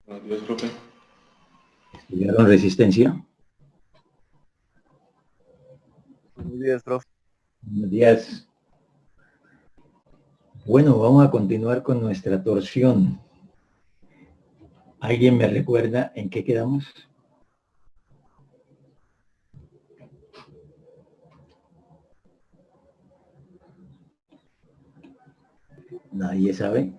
Buenos días, profe. ¿Estudiaron resistencia? Buenos días, profe. Buenos días. Bueno, vamos a continuar con nuestra torsión. ¿Alguien me recuerda en qué quedamos? ¿Nadie sabe?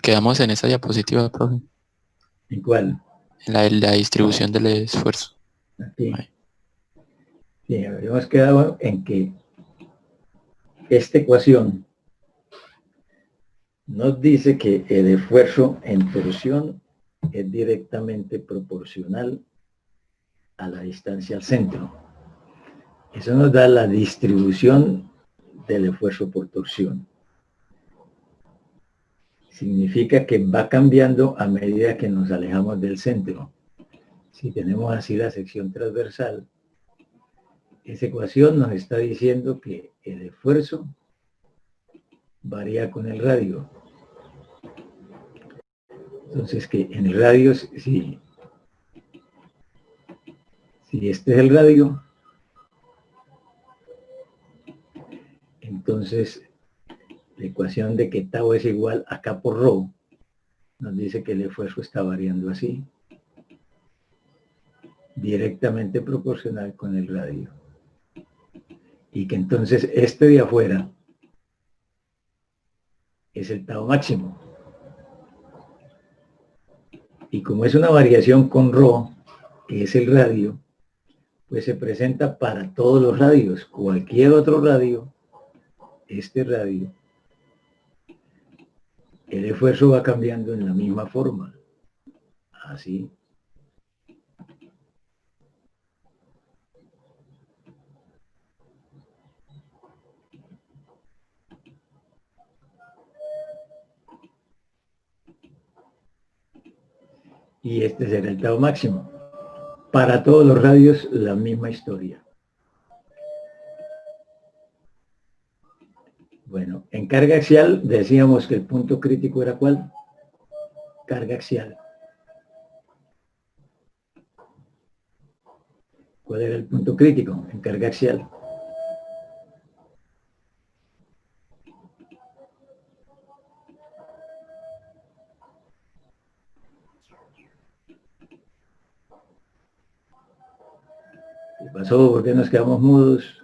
Quedamos en esa diapositiva, profe, ¿En cuál? en la distribución del esfuerzo. Aquí. Ahí. Sí, habíamos quedado en que esta ecuación nos dice que el esfuerzo en torsión es directamente proporcional a la distancia al centro. Eso nos da la distribución del esfuerzo por torsión. Significa que va cambiando a medida que nos alejamos del centro. Si tenemos así la sección transversal, esa ecuación nos está diciendo que el esfuerzo varía con el radio. Entonces que en el radio, si este es el radio, entonces la ecuación de que tau es igual a K por rho nos dice que el esfuerzo está variando así, directamente proporcional con el radio. Y que entonces este de afuera es el tau máximo. Y como es una variación con rho, que es el radio, pues se presenta para todos los radios. Cualquier otro radio, este radio, el esfuerzo va cambiando en la misma forma. Así. Y este será el tau máximo. Para todos los radios, la misma historia. Bueno, en carga axial decíamos que el punto crítico era ¿cuál? Carga axial. ¿Cuál era el punto crítico en carga axial? ¿Qué pasó? ¿Por qué nos quedamos mudos?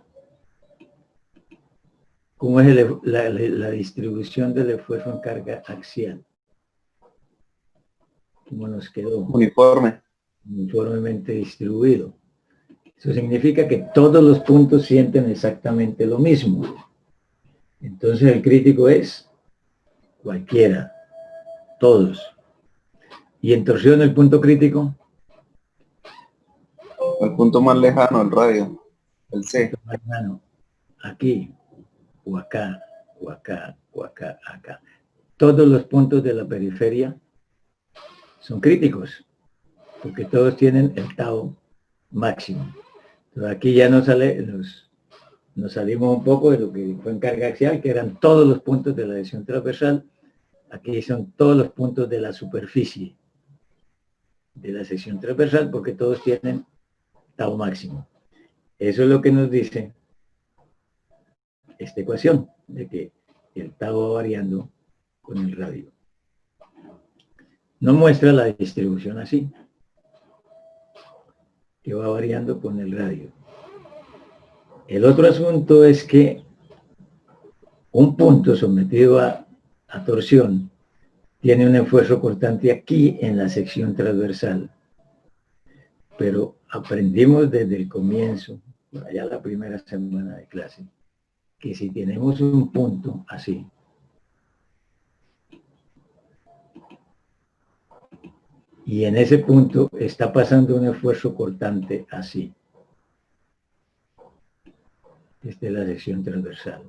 ¿Cómo es la distribución del esfuerzo en carga axial? ¿Cómo nos quedó? Uniforme. Uniformemente distribuido. Eso significa que todos los puntos sienten exactamente lo mismo. Entonces el crítico es cualquiera, todos. Y en torsión el punto crítico. El punto más lejano, el radio, el C. Aquí, o acá, o acá, o acá, acá. Todos los puntos de la periferia son críticos, porque todos tienen el tau máximo. Entonces aquí ya nos salimos un poco de lo que fue en carga axial, que eran todos los puntos de la sección transversal. Aquí son todos los puntos de la superficie de la sección transversal, porque todos tienen tau máximo. Eso es lo que nos dice esta ecuación, de que el tau va variando con el radio. No muestra la distribución así, que va variando con el radio. El otro asunto es que un punto sometido a torsión tiene un esfuerzo cortante aquí en la sección transversal. Pero aprendimos desde el comienzo, por allá la primera semana de clase, que si tenemos un punto así, y en ese punto está pasando un esfuerzo cortante así, esta es la sección transversal.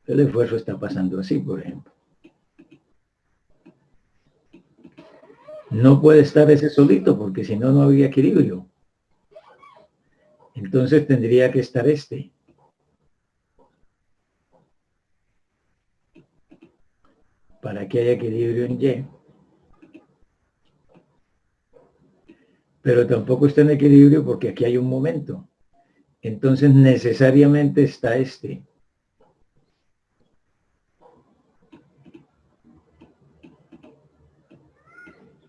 El esfuerzo está pasando así, por ejemplo. No puede estar ese solito, porque si no, no había equilibrio. Entonces tendría que estar este. para que haya equilibrio en Y. Pero tampoco está en equilibrio porque aquí hay un momento. Entonces necesariamente está este.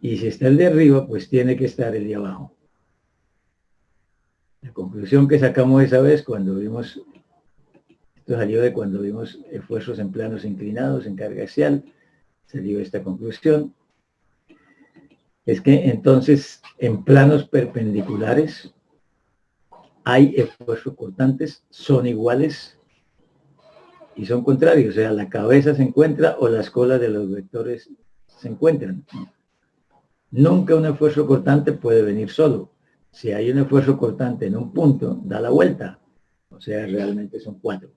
Y si está el de arriba, pues tiene que estar el de abajo. La conclusión que sacamos esa vez cuando vimos, esto salió de cuando vimos esfuerzos en planos inclinados, en carga axial, salió esta conclusión, es que entonces en planos perpendiculares hay esfuerzos cortantes, son iguales y son contrarios, o sea, la cabeza se encuentra o las colas de los vectores se encuentran. Nunca un esfuerzo cortante puede venir solo. Si hay un esfuerzo cortante en un punto, da la vuelta. O sea, realmente son 4.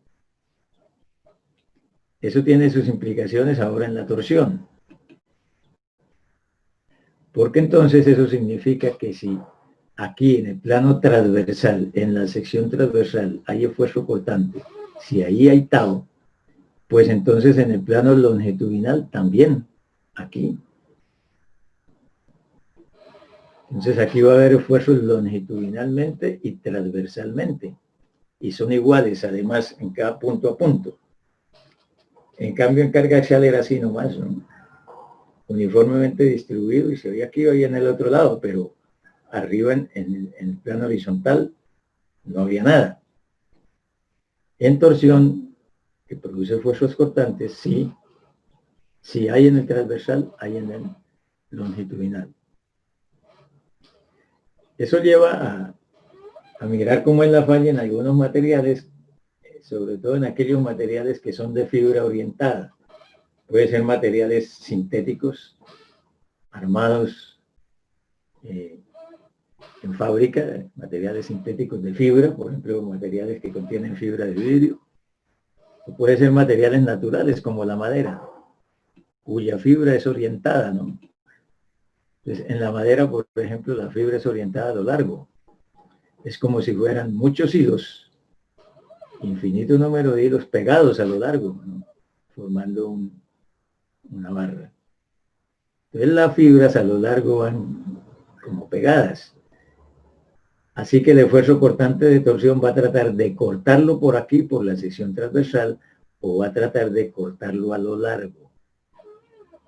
Eso tiene sus implicaciones ahora en la torsión. Porque entonces eso significa que si aquí en el plano transversal, en la sección transversal, hay esfuerzo cortante, si ahí hay tau, pues entonces en el plano longitudinal también, aquí. Entonces aquí va a haber esfuerzos longitudinalmente y transversalmente. Y son iguales, además, en cada punto a punto. En cambio, en carga axial era así nomás, ¿no? Uniformemente distribuido, y se veía aquí y en el otro lado, pero arriba en el plano horizontal no había nada. En torsión, que produce esfuerzos cortantes, sí hay en el transversal, hay en el longitudinal. Eso lleva a mirar cómo es la falla en algunos materiales, sobre todo en aquellos materiales que son de fibra orientada. Puede ser materiales sintéticos, armados en fábrica, materiales sintéticos de fibra, por ejemplo, materiales que contienen fibra de vidrio. O puede ser materiales naturales como la madera, cuya fibra es orientada, ¿no? Entonces, en la madera, por ejemplo, la fibra es orientada a lo largo. Es como si fueran muchos hilos, infinito número de hilos pegados a lo largo, ¿no? Formando una barra. Entonces las fibras a lo largo van como pegadas. Así que el esfuerzo cortante de torsión va a tratar de cortarlo por aquí, por la sección transversal, o va a tratar de cortarlo a lo largo.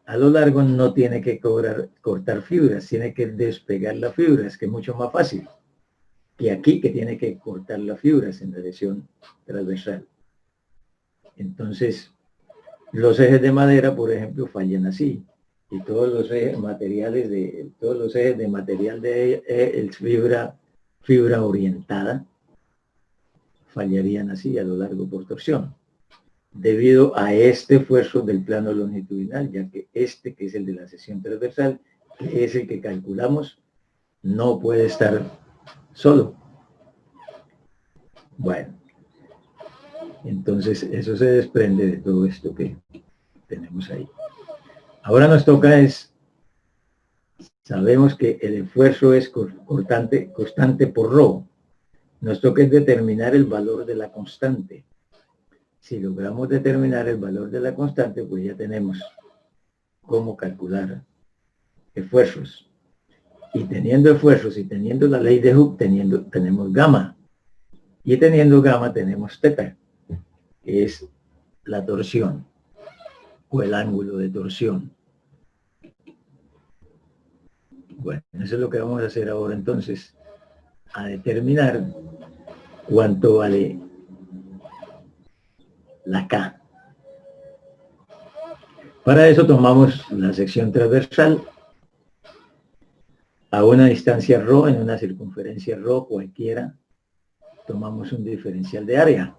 A lo largo no tiene que cortar fibras, tiene que despegar las fibras, que es mucho más fácil. Y aquí que tiene que cortar las fibras en la sección transversal. Entonces, los ejes de madera, por ejemplo, fallan así. Y todos los ejes materiales de material de fibra orientada fallarían así a lo largo por torsión, debido a este esfuerzo del plano longitudinal, ya que este, que es el de la sección transversal, que es el que calculamos, no puede estar solo. Bueno, entonces eso se desprende de todo esto que tenemos ahí. Ahora nos toca sabemos que el esfuerzo es constante por ρ. Nos toca determinar el valor de la constante. Si logramos determinar el valor de la constante, pues ya tenemos cómo calcular esfuerzos. Y teniendo esfuerzos y teniendo la ley de Hooke, tenemos gamma. Y teniendo gamma tenemos teta, que es la torsión o el ángulo de torsión. Bueno, eso es lo que vamos a hacer ahora entonces, a determinar cuánto vale la K. Para eso tomamos la sección transversal a una distancia ρ, en una circunferencia ρ cualquiera, tomamos un diferencial de área.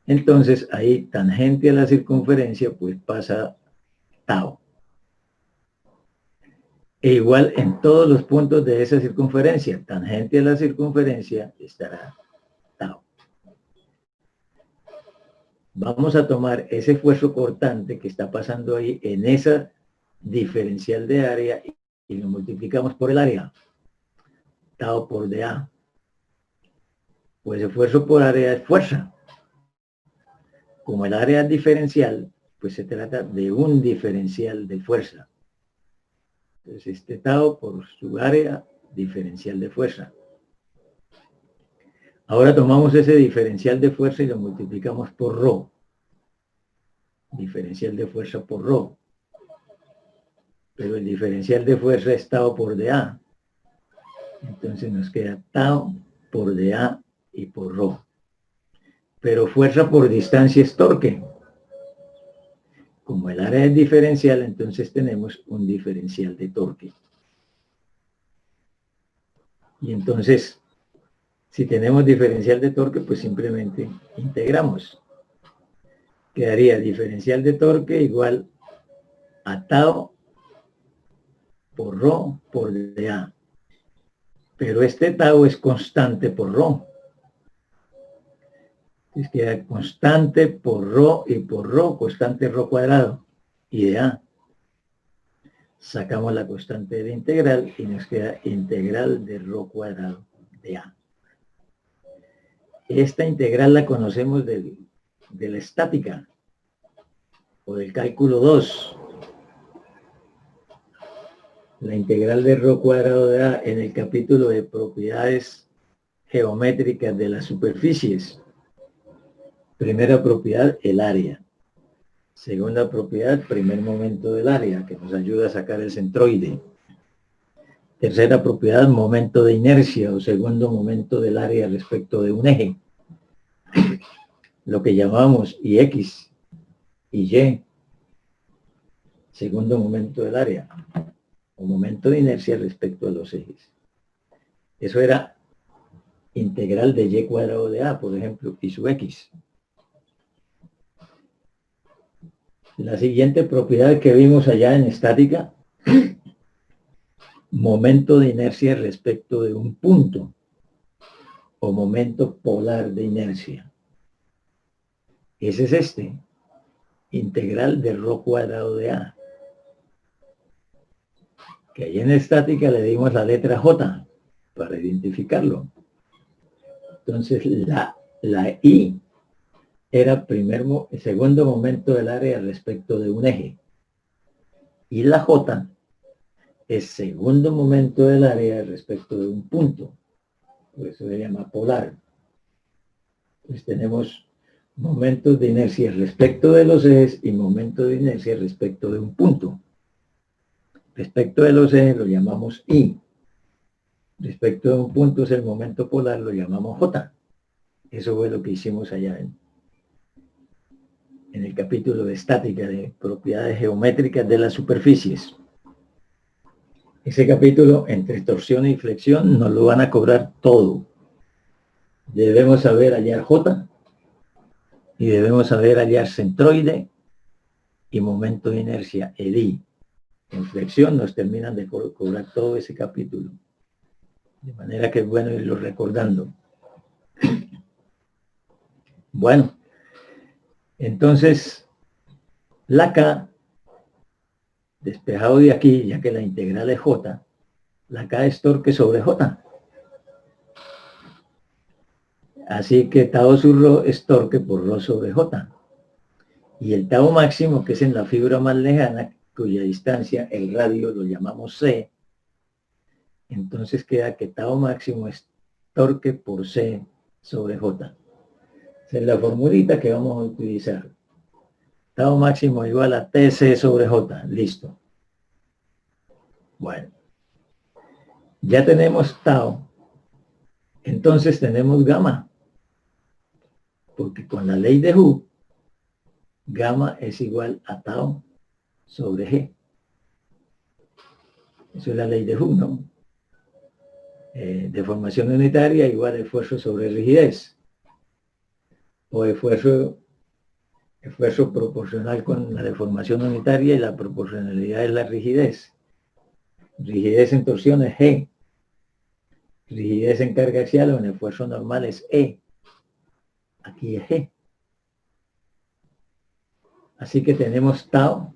Entonces ahí, tangente a la circunferencia, pues pasa tau. E igual en todos los puntos de esa circunferencia, tangente a la circunferencia, estará tau. Vamos a tomar ese esfuerzo cortante que está pasando ahí en esa diferencial de área y lo multiplicamos por el área. Tau por dA. Pues esfuerzo por área es fuerza. Como el área es diferencial, pues se trata de un diferencial de fuerza. Entonces, este tau por su área, diferencial de fuerza. Ahora tomamos ese diferencial de fuerza y lo multiplicamos por ρ. Diferencial de fuerza por ρ. Pero el diferencial de fuerza es tau por dA. Entonces nos queda tau por dA y por ρ. Pero fuerza por distancia es torque. Como el área es diferencial, entonces tenemos un diferencial de torque. Y entonces, si tenemos diferencial de torque, pues simplemente integramos. Quedaría diferencial de torque igual a tau por ρ por dA. Pero este tau es constante por ρ. Es que constante por ρ y por ρ, constante ρ cuadrado y dA. Sacamos la constante de la integral y nos queda integral de ρ cuadrado de A. Esta integral la conocemos de la estática o del cálculo 2. La integral de ρ cuadrado de A en el capítulo de propiedades geométricas de las superficies. Primera propiedad, el área. Segunda propiedad, primer momento del área, que nos ayuda a sacar el centroide. Tercera propiedad, momento de inercia o segundo momento del área respecto de un eje. Lo que llamamos Ix y Y. Segundo momento del área o momento de inercia respecto a los ejes. Eso era integral de Y cuadrado de A, por ejemplo, y su X. La siguiente propiedad que vimos allá en estática, momento de inercia respecto de un punto o momento polar de inercia. Ese es este, integral de ρ cuadrado de A. Que allá en estática le dimos la letra J para identificarlo. Entonces la I era segundo momento del área respecto de un eje. Y la J es segundo momento del área respecto de un punto. Por eso se llama polar. Pues tenemos momentos de inercia respecto de los ejes y momentos de inercia respecto de un punto. Respecto de los ejes lo llamamos I. Respecto de un punto es el momento polar, lo llamamos J. Eso fue lo que hicimos allá en el capítulo de estática de propiedades geométricas de las superficies. Ese capítulo, entre torsión y flexión, nos lo van a cobrar todo. Debemos saber hallar J y debemos saber hallar centroide y momento de inercia, el I. En flexión nos terminan de cobrar todo ese capítulo. De manera que es bueno irlo recordando. Bueno, entonces, la K, despejado de aquí, ya que la integral es J, la K es torque sobre J. Así que tau sub ρ es torque por ρ sobre J. Y el tau máximo, que es en la fibra más lejana, cuya distancia, el radio, lo llamamos C, entonces queda que tau máximo es torque por C sobre J. Esa es la formulita que vamos a utilizar. Tau máximo igual a TC sobre J. Listo. Bueno. Ya tenemos tau. Entonces tenemos gamma. Porque con la ley de Hooke, gamma es igual a tau sobre G. Eso es la ley de Hooke, ¿no? Deformación unitaria igual a esfuerzo sobre rigidez. O esfuerzo proporcional con la deformación unitaria y la proporcionalidad es la rigidez. Rigidez en torsión es G. Rigidez en carga axial o en esfuerzo normal es E. Aquí es G. Así que tenemos tau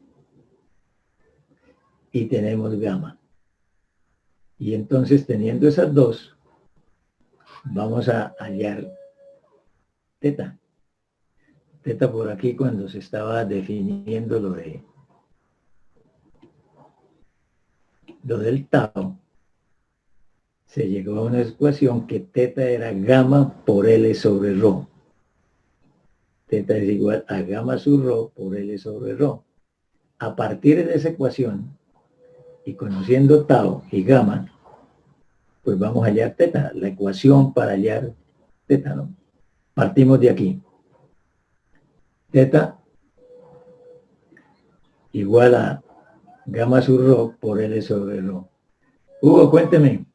y tenemos gamma. Y entonces, teniendo esas dos, vamos a hallar teta. Teta por aquí cuando se estaba definiendo lo del tau, se llegó a una ecuación que teta era gamma por L sobre rho. Teta es igual a gamma sub rho por L sobre rho. A partir de esa ecuación, y conociendo tau y gamma, pues vamos a hallar teta, la ecuación para hallar teta, ¿no? Partimos de aquí. Teta igual a gamma sub rho por L sobre rho. Hugo, cuénteme.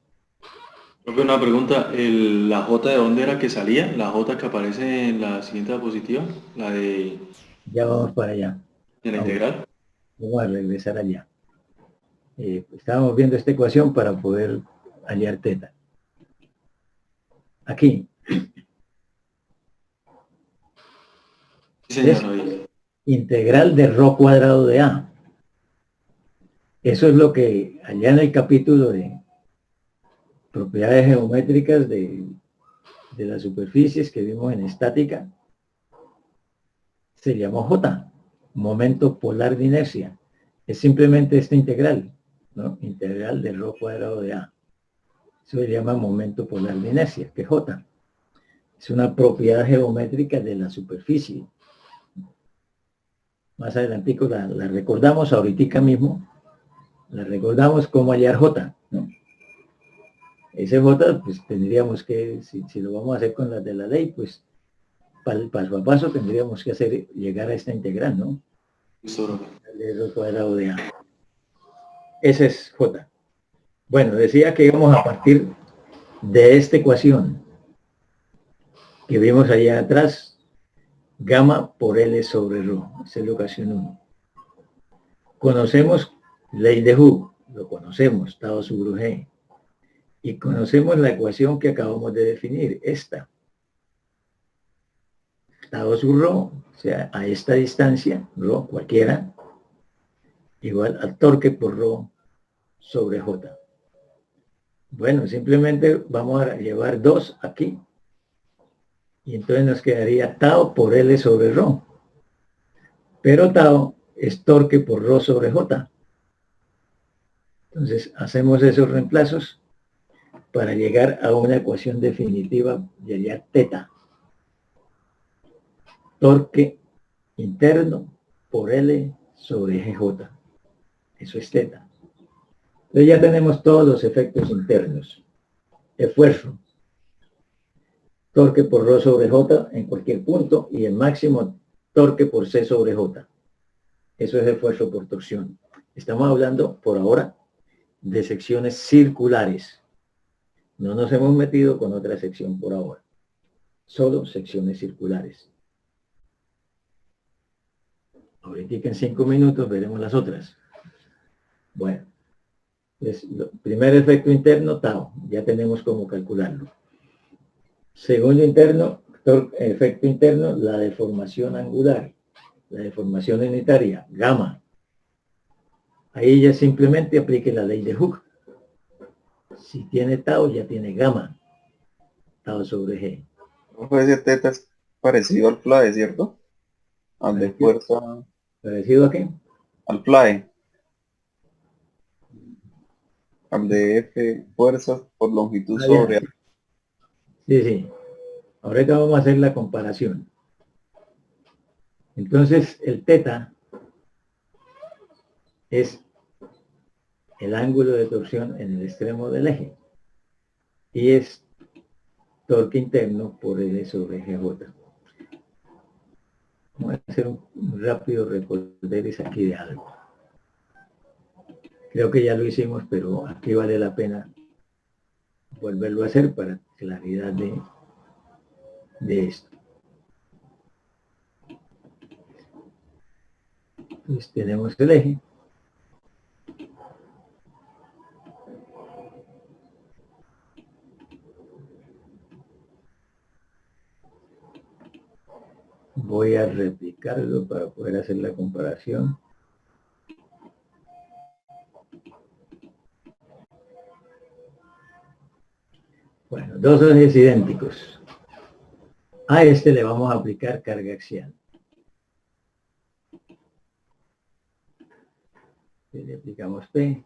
Profe, una pregunta, ¿la J de dónde era que salía? ¿La J que aparece en la siguiente diapositiva? ¿La de Ya vamos para allá. la integral? Vamos a regresar allá. Estábamos viendo esta ecuación para poder hallar teta. Aquí. Sí, señor, Es ahí. integral de rho cuadrado de A. Eso es lo que allá en el capítulo de propiedades geométricas de las superficies que vimos en estática, se llamó J, momento polar de inercia. Es simplemente esta integral, ¿no? Integral de rho cuadrado de A. Eso se llama momento polar de inercia, que es J. Es una propiedad geométrica de la superficie. Más adelantico la recordamos, ahorita mismo, la recordamos cómo hallar J, ¿no? Ese J, pues tendríamos que, si lo vamos a hacer con las de la ley, pues paso a paso tendríamos que hacer llegar a esta integral, ¿no? Listo, profe. De rho cuadrado de A. Ese es J. Bueno, decía que íbamos a partir de esta ecuación que vimos allá atrás, gamma por L sobre rho. Esa es la ecuación 1. Conocemos ley de Hooke, lo conocemos, tau sobre G. Y conocemos la ecuación que acabamos de definir, esta. Tau sobre rho, o sea, a esta distancia, rho cualquiera, igual al torque por rho sobre J. Bueno, simplemente vamos a llevar 2 aquí. Y entonces nos quedaría tau por L sobre rho. Pero tau es torque por rho sobre J. Entonces hacemos esos reemplazos para llegar a una ecuación definitiva de hallar teta. Torque interno por L sobre GJ. Eso es teta. Entonces ya tenemos todos los efectos internos. Esfuerzo. Torque por rho sobre J en cualquier punto y el máximo torque por C sobre J. Eso es esfuerzo por torsión. Estamos hablando por ahora de secciones circulares. No nos hemos metido con otra sección por ahora. Solo secciones circulares. Ahorita en 5 minutos veremos las otras. Bueno, primer efecto interno, tau. Ya tenemos cómo calcularlo. Segundo interno, efecto interno, la deformación angular. La deformación unitaria, gamma. Ahí ya simplemente aplique la ley de Hooke. Si tiene tau, ya tiene gamma. Tau sobre G. Ese teta es parecido al fly, ¿cierto? Al de fuerza, ¿Parecido a qué? al fly. Al de F, fuerzas por longitud sobre A. Sí, sí. Ahorita vamos a hacer la comparación. Entonces, el teta es el ángulo de torsión en el extremo del eje. Y es torque interno por L sobre GJ. Vamos a hacer un rápido recorderis aquí de algo. Creo que ya lo hicimos, pero aquí vale la pena volverlo a hacer para claridad de esto. Entonces tenemos el eje. Voy a replicarlo para poder hacer la comparación. Bueno, dos ejes idénticos. A este le vamos a aplicar carga axial. Le aplicamos P.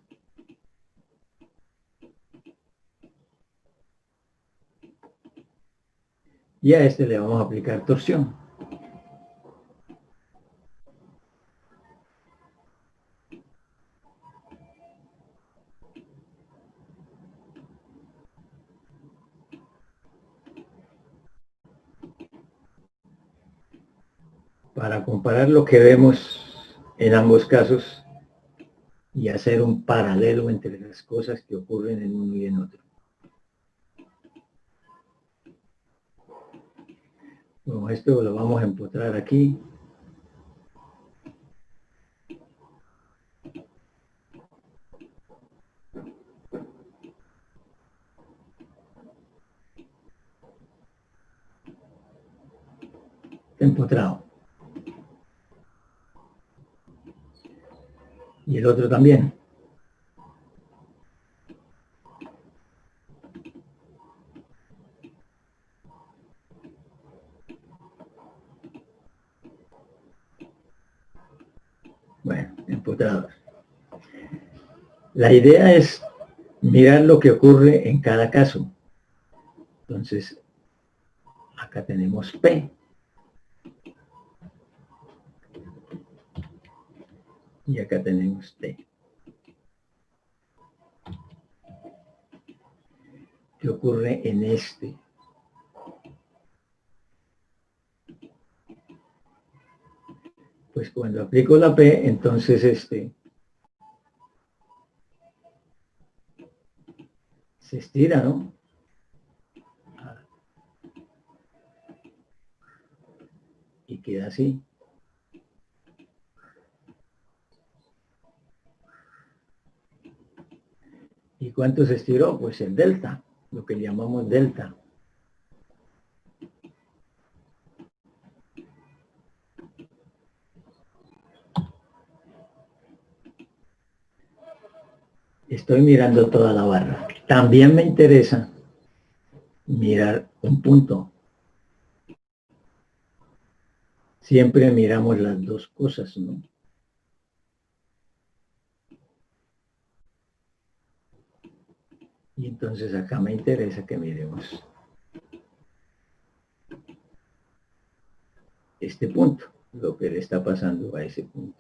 Y a este le vamos a aplicar torsión. Para comparar lo que vemos en ambos casos y hacer un paralelo entre las cosas que ocurren en uno y en otro. Bueno, esto lo vamos a empotrar aquí. Empotrado. Y el otro también. Bueno, empotrados. La idea es mirar lo que ocurre en cada caso. Entonces, acá tenemos P. Y acá tenemos T. ¿Qué ocurre en este? Pues cuando aplico la P, entonces se estira, ¿no? Y queda así. ¿Y cuánto se estiró? Pues el delta, lo que llamamos delta. Estoy mirando toda la barra. También me interesa mirar un punto. Siempre miramos las dos cosas, ¿no? Y entonces acá me interesa que miremos este punto, lo que le está pasando a ese punto.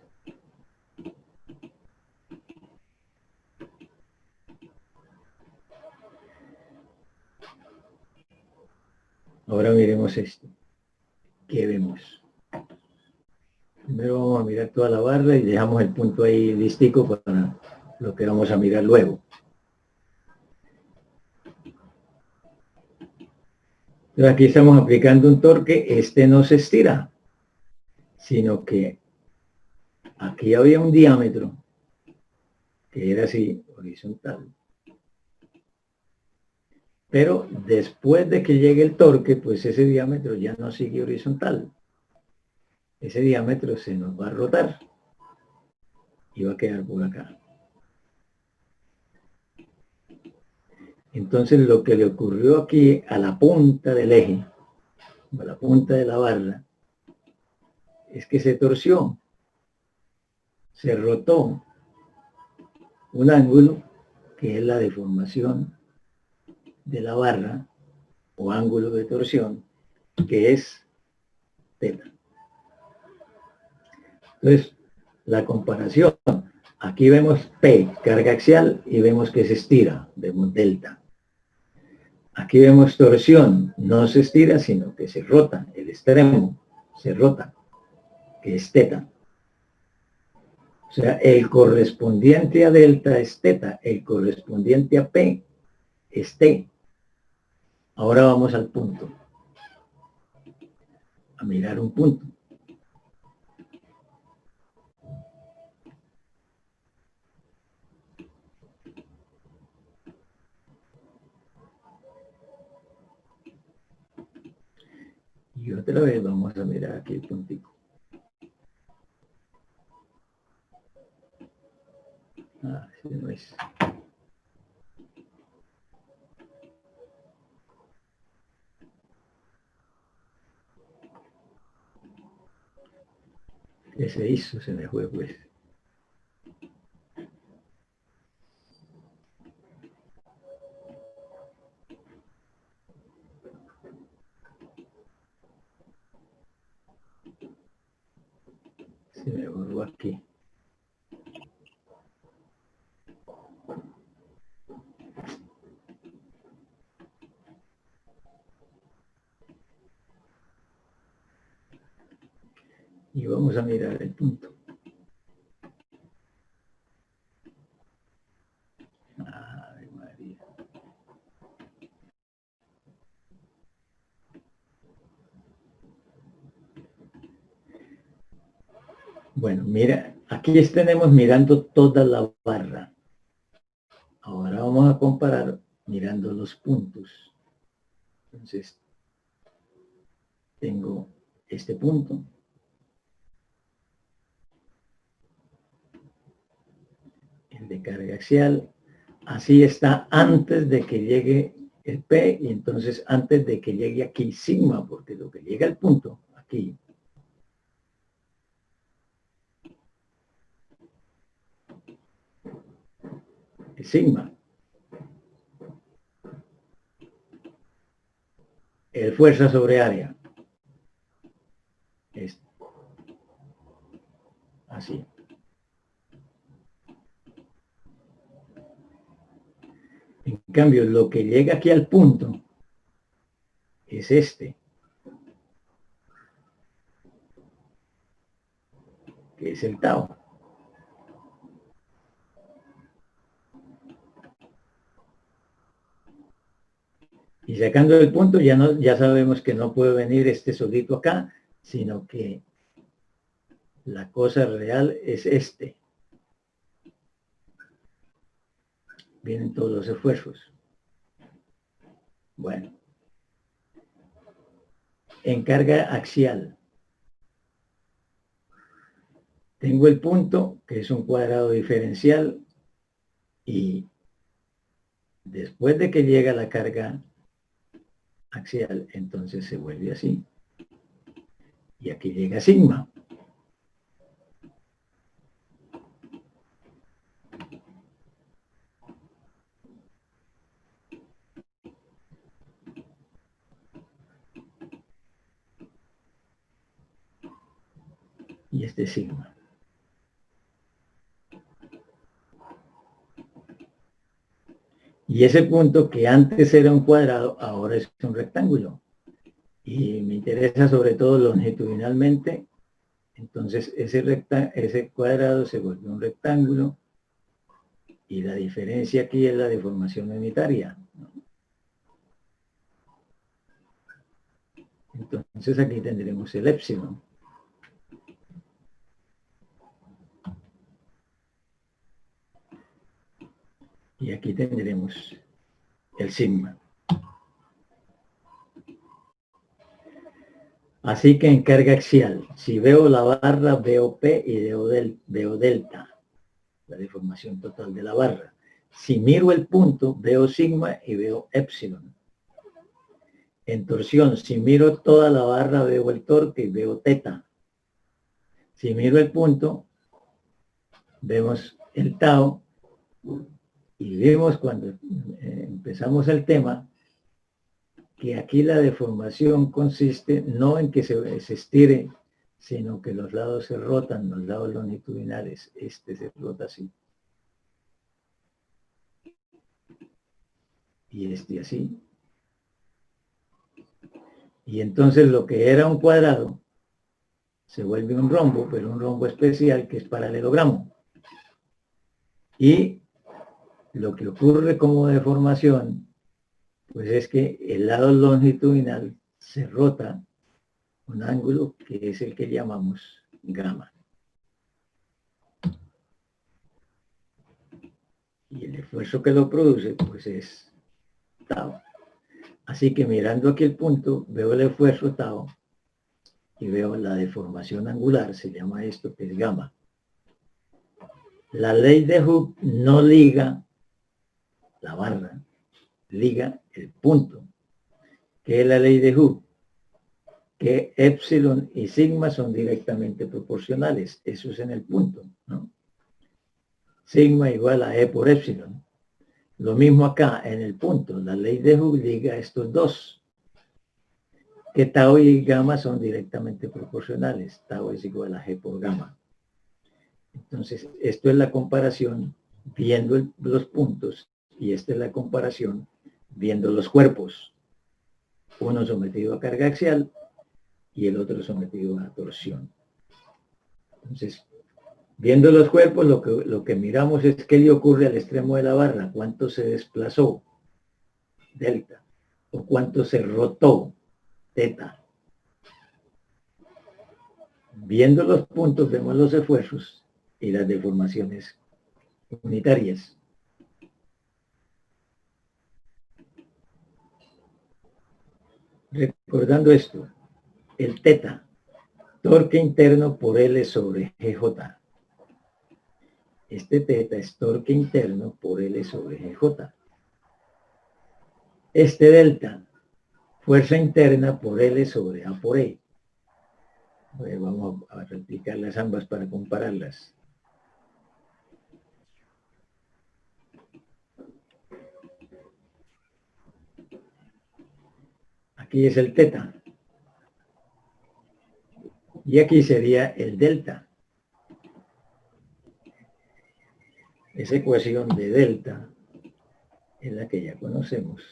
Ahora miremos esto. ¿Qué vemos? Primero vamos a mirar toda la barra y dejamos el punto ahí listico para lo que vamos a mirar luego. Entonces aquí estamos aplicando un torque, este no se estira, sino que aquí había un diámetro que era así, horizontal. Pero después de que llegue el torque, pues ese diámetro ya no sigue horizontal. Ese diámetro se nos va a rotar y va a quedar por acá. Entonces lo que le ocurrió aquí a la punta del eje, a la punta de la barra, es que se torció, se rotó un ángulo que es la deformación de la barra o ángulo de torsión, que es teta. Entonces, la comparación, aquí vemos P, carga axial, y vemos que se estira, vemos delta. Aquí vemos torsión, no se estira, sino que se rota, el extremo se rota, que es teta. O sea, el correspondiente a delta es teta, el correspondiente a P es T. Ahora vamos al punto, a mirar un punto. Y otra vez vamos a mirar aquí el puntico. Ah, sí, no es. ¿Qué se hizo? Se me fue, pues. Se me borró aquí. Y vamos a mirar el punto. Ay, María. Bueno, mira, aquí tenemos mirando toda la barra. Ahora vamos a comparar mirando los puntos. Entonces, tengo este punto. El de carga axial. Así está antes de que llegue el P y entonces antes de que llegue aquí sigma, porque lo que llega al punto aquí es sigma. El fuerza sobre área. Es así. En cambio, lo que llega aquí al punto es este, que es el tau. Y sacando el punto ya sabemos que no puede venir este solito acá, sino que la cosa real es este. Vienen todos los esfuerzos. Bueno. En carga axial. Tengo el punto, que es un cuadrado diferencial, y después de que llega la carga axial, entonces se vuelve así. Y aquí llega sigma. Y este es sigma. Y ese punto que antes era un cuadrado, ahora es un rectángulo. Y me interesa sobre todo longitudinalmente. Entonces ese cuadrado se vuelve un rectángulo. Y la diferencia aquí es la deformación unitaria, ¿no? Entonces aquí tendremos el épsilon. Y aquí tendremos el sigma. Así que en carga axial, si veo la barra, veo P y veo delta, la deformación total de la barra. Si miro el punto, veo sigma y veo épsilon. En torsión, si miro toda la barra, veo el torque y veo teta. Si miro el punto, vemos el tau. Y vimos cuando empezamos el tema que aquí la deformación consiste no en que se estire, sino que los lados se rotan, los lados longitudinales. Este se rota así. Y este así. Y entonces lo que era un cuadrado se vuelve un rombo, pero un rombo especial que es paralelogramo. Y lo que ocurre como deformación, pues es que el lado longitudinal se rota un ángulo que es el que llamamos gamma. Y el esfuerzo que lo produce, pues es tau. Así que mirando aquí el punto, veo el esfuerzo tau y veo la deformación angular, se llama esto que es gamma. La ley de Hooke no liga la barra, liga el punto. ¿Qué es la ley de Hooke? Que épsilon y sigma son directamente proporcionales. Eso es en el punto, ¿no? Sigma igual a E por épsilon. Lo mismo acá en el punto. La ley de Hooke liga estos dos. Que tau y gamma son directamente proporcionales. Tau es igual a G por gamma. Entonces, esto es la comparación viendo los puntos y esta es la comparación viendo los cuerpos. Uno sometido a carga axial y el otro sometido a torsión. Entonces, viendo los cuerpos, lo que miramos es qué le ocurre al extremo de la barra, cuánto se desplazó, delta, o cuánto se rotó, teta. Viendo los puntos, vemos los esfuerzos y las deformaciones unitarias. Recordando esto, el teta, torque interno por L sobre GJ. Este teta es torque interno por L sobre GJ. Este delta, fuerza interna por L sobre A por E. Vamos a replicarlas ambas para compararlas. Aquí es el teta. Y aquí sería el delta. Esa ecuación de delta es la que ya conocemos.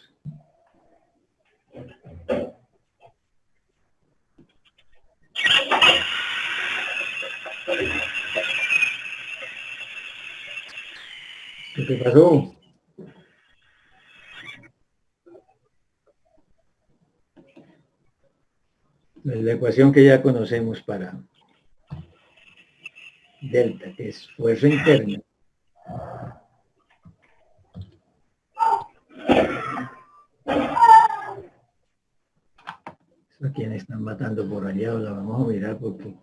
¿Qué pasó? La ecuación que ya conocemos para delta, que es fuerza interna. ¿A quién están matando por allá? O la vamos a mirar porque...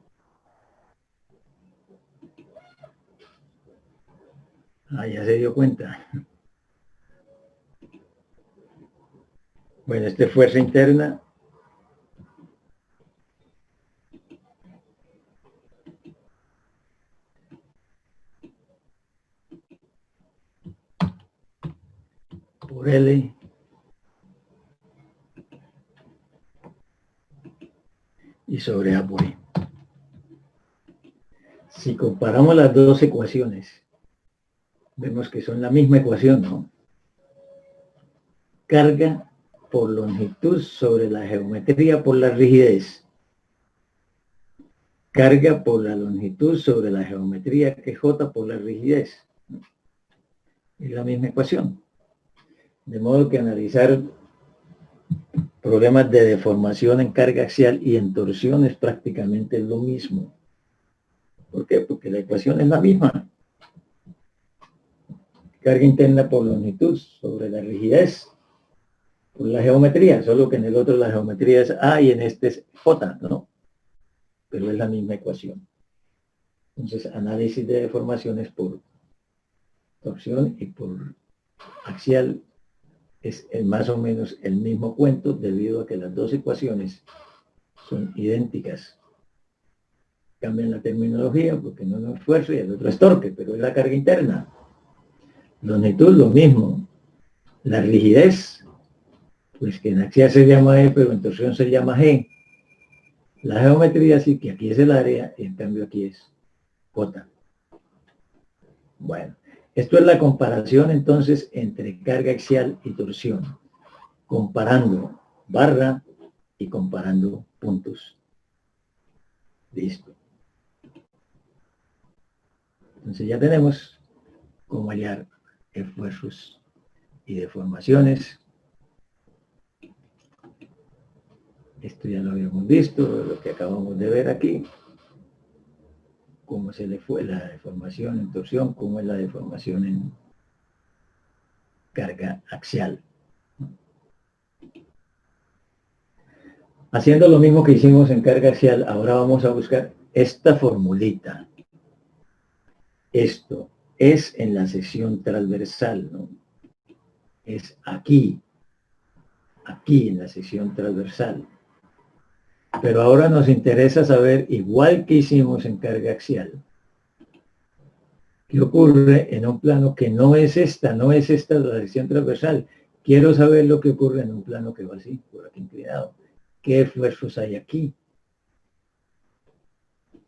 Ah, ya se dio cuenta. Bueno, esta es fuerza interna. Por L. Y sobre A por E. Si comparamos las dos ecuaciones, vemos que son la misma ecuación, ¿no? Carga por longitud sobre la geometría por la rigidez. Carga por la longitud sobre la geometría que J por la rigidez. Es la misma ecuación. De modo que analizar problemas de deformación en carga axial y en torsión es prácticamente lo mismo. ¿Por qué? Porque la ecuación es la misma. Carga interna por longitud sobre la rigidez por la geometría, solo que en el otro la geometría es A y en este es J, ¿no? Pero es la misma ecuación. Entonces, análisis de deformaciones por torsión y por axial es más o menos el mismo cuento debido a que las dos ecuaciones son idénticas. Cambian la terminología porque uno es fuerza y el otro es torque, pero es la carga interna. Longitud lo mismo. La rigidez, pues que en axial se llama E, pero en torsión se llama G. La geometría sí que aquí es el área y en cambio aquí es J. Bueno, esto es la comparación entonces entre carga axial y torsión, comparando barra y comparando puntos. Listo. Entonces ya tenemos cómo hallar esfuerzos y deformaciones. Esto ya lo habíamos visto, lo que acabamos de ver aquí. Cómo se le fue la deformación en torsión, cómo es la deformación en carga axial. Haciendo lo mismo que hicimos en carga axial, ahora vamos a buscar esta formulita. Esto es en la sección transversal, ¿no? Es aquí en la sección transversal. Pero ahora nos interesa saber, igual que hicimos en carga axial, qué ocurre en un plano que no es esta la sección transversal. Quiero saber lo que ocurre en un plano que va así, por aquí inclinado. ¿Qué esfuerzos hay aquí?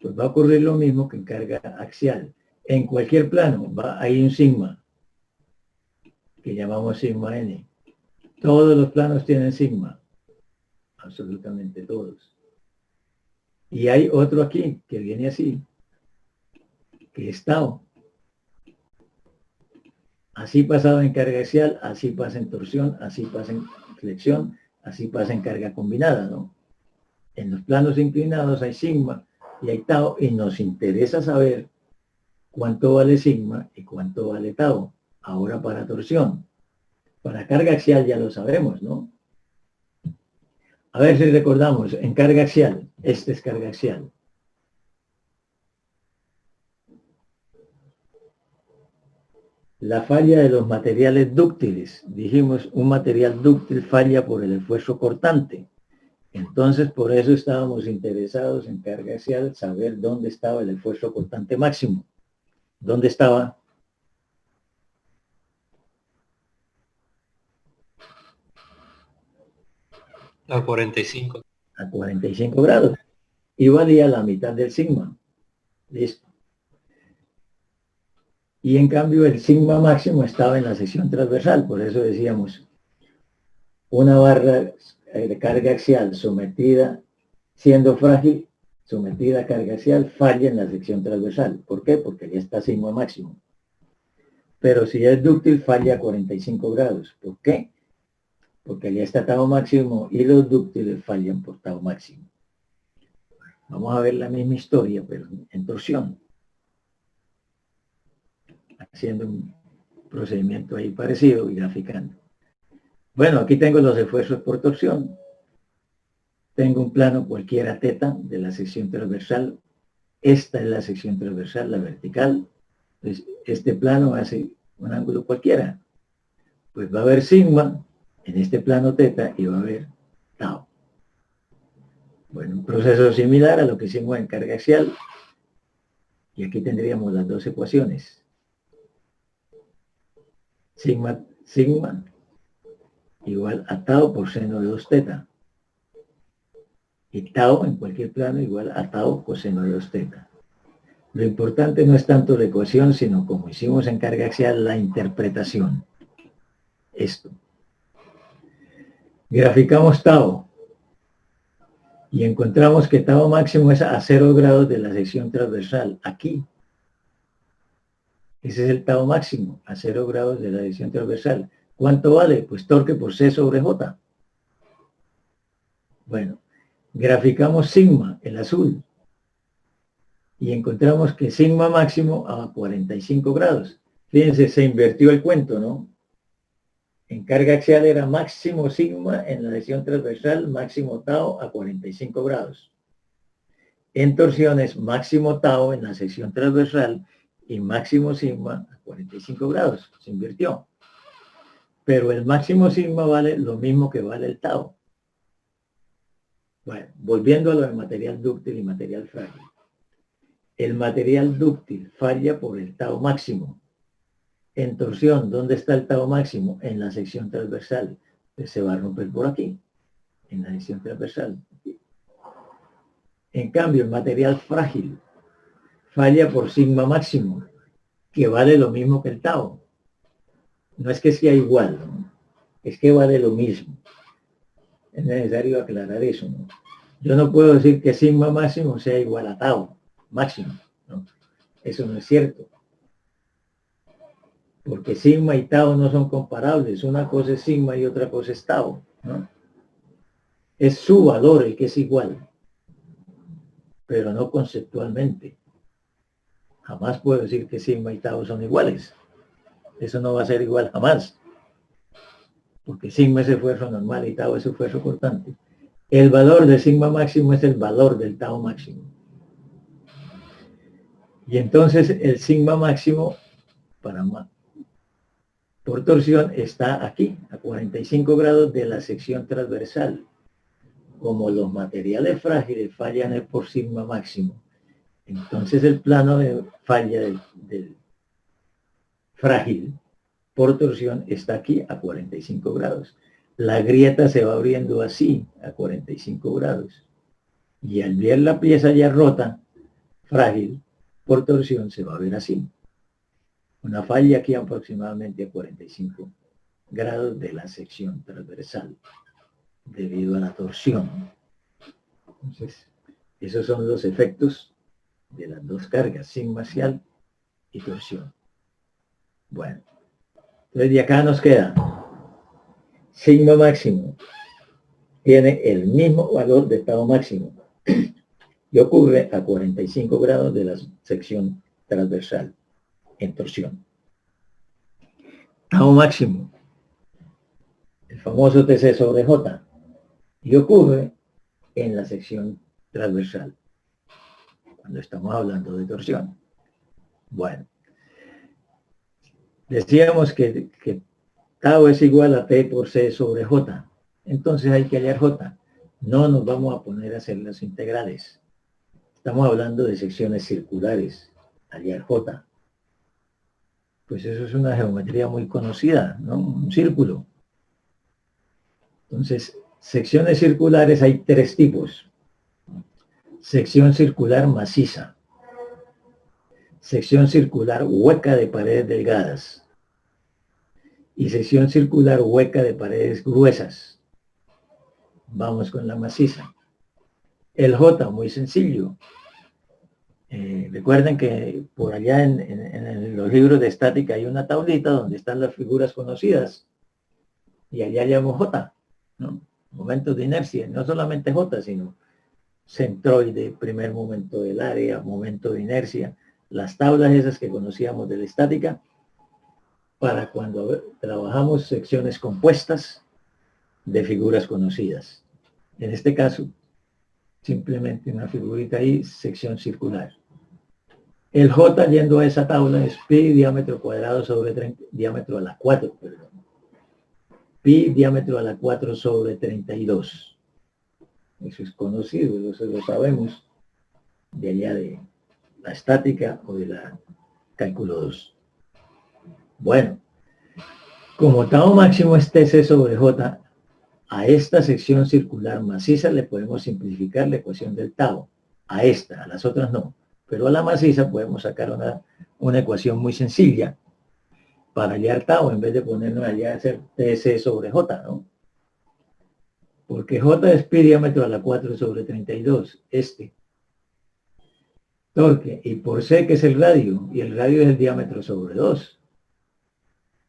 Pues va a ocurrir lo mismo que en carga axial. En cualquier plano hay un sigma, que llamamos sigma n. Todos los planos tienen sigma, absolutamente todos. Y hay otro aquí, que viene así, que es tau. Así pasaba en carga axial, así pasa en torsión, así pasa en flexión, así pasa en carga combinada, ¿no? En los planos inclinados hay sigma y hay tau, y nos interesa saber cuánto vale sigma y cuánto vale tau. Ahora para torsión. Para carga axial ya lo sabemos, ¿no? A ver si recordamos, en carga axial, este es carga axial. La falla de los materiales dúctiles. Dijimos, un material dúctil falla por el esfuerzo cortante. Entonces, por eso estábamos interesados en carga axial, saber dónde estaba el esfuerzo cortante máximo. ¿Dónde estaba? A 45. A 45 grados. Y valía la mitad del sigma. Listo. Y en cambio el sigma máximo estaba en la sección transversal. Por eso decíamos, una barra de carga axial sometida, siendo frágil, sometida a carga axial, falla en la sección transversal. ¿Por qué? Porque ya está sigma máximo. Pero si es dúctil, falla a 45 grados. ¿Por qué? Porque ya está tau máximo y los dúctiles fallan por tau máximo. Vamos a ver la misma historia, pero en torsión. Haciendo un procedimiento ahí parecido y graficando. Bueno, aquí tengo los esfuerzos por torsión. Tengo un plano cualquiera teta de la sección transversal. Esta es la sección transversal, la vertical. Entonces, este plano hace un ángulo cualquiera. Pues va a haber sigma en este plano teta y va a haber tau. Bueno, un proceso similar a lo que hicimos en carga axial. Y aquí tendríamos las dos ecuaciones. Sigma igual a tau por seno de 2 teta. Y tau en cualquier plano igual a tau coseno de 2 teta. Lo importante no es tanto la ecuación, sino como hicimos en carga axial, la interpretación. Esto. Graficamos tau. Y encontramos que tau máximo es a 0 grados de la sección transversal. Aquí. Ese es el tau máximo, a 0 grados de la sección transversal. ¿Cuánto vale? Pues torque por C sobre J. Bueno, graficamos sigma, el azul. Y encontramos que sigma máximo a 45 grados. Fíjense, se invirtió el cuento, ¿no? En carga axial era máximo sigma en la sección transversal, máximo tau a 45 grados. En torsiones, máximo tau en la sección transversal y máximo sigma a 45 grados. Se invirtió. Pero el máximo sigma vale lo mismo que vale el tau. Bueno, volviendo a lo de material dúctil y material frágil. El material dúctil falla por el tau máximo. En torsión, ¿dónde está el tau máximo? En la sección transversal. Entonces se va a romper por aquí, en la sección transversal. En cambio, el material frágil falla por sigma máximo, que vale lo mismo que el tau. No es que sea igual, ¿no? Es que vale lo mismo. Es necesario aclarar eso, ¿no? Yo no puedo decir que sigma máximo sea igual a tau máximo, ¿no? Eso no es cierto. Porque sigma y tau no son comparables. Una cosa es sigma y otra cosa es tau, ¿no? Es su valor el que es igual, pero no conceptualmente. Jamás puedo decir que sigma y tau son iguales. Eso no va a ser igual jamás. Porque sigma es esfuerzo normal y tau es esfuerzo cortante. El valor de sigma máximo es el valor del tau máximo. Y entonces el sigma máximo por torsión está aquí, a 45 grados de la sección transversal. Como los materiales frágiles fallan por sigma máximo, entonces el plano de falla del frágil por torsión está aquí a 45 grados. La grieta se va abriendo así a 45 grados. Y al ver la pieza ya rota, frágil, por torsión se va a ver así. Una falla aquí aproximadamente a 45 grados de la sección transversal debido a la torsión. Entonces, esos son los efectos de las dos cargas, sigma axial y torsión. Bueno, entonces de acá nos queda sigma máximo tiene el mismo valor de tau máximo y ocurre a 45 grados de la sección transversal en torsión. Tau máximo, el famoso TC sobre J, y ocurre en la sección transversal cuando estamos hablando de torsión. Bueno, decíamos que tau es igual a T por C sobre J. Entonces hay que hallar J. No nos vamos a poner a hacer las integrales. Estamos hablando de secciones circulares. Hallar J. Pues eso es una geometría muy conocida, ¿no? Un círculo. Entonces, secciones circulares hay tres tipos. Sección circular maciza. Sección circular hueca de paredes delgadas. Y sección circular hueca de paredes gruesas. Vamos con la maciza. El J, muy sencillo. Recuerden que por allá en los libros de estática hay una tablita donde están las figuras conocidas. Y allá llamamos J, ¿no? Momentos de inercia. No solamente J, sino centroide, primer momento del área, momento de inercia. Las tablas esas que conocíamos de la estática para cuando trabajamos secciones compuestas de figuras conocidas. En este caso, simplemente una figurita ahí, sección circular. El J yendo a esa tabla es pi diámetro cuadrado sobre diámetro a la 4, perdón. Pi diámetro a la 4 sobre 32. Eso es conocido, eso lo sabemos de allá de la estática o de la cálculo 2. Bueno, como tau máximo es TC sobre J, a esta sección circular maciza le podemos simplificar la ecuación del tau. A esta, a las otras no. Pero a la maciza podemos sacar una ecuación muy sencilla para hallar tau en vez de ponernos allá a hacer TC sobre J, ¿no? Porque J es pi diámetro a la 4 sobre 32, torque, y por C que es el radio, y el radio es el diámetro sobre 2.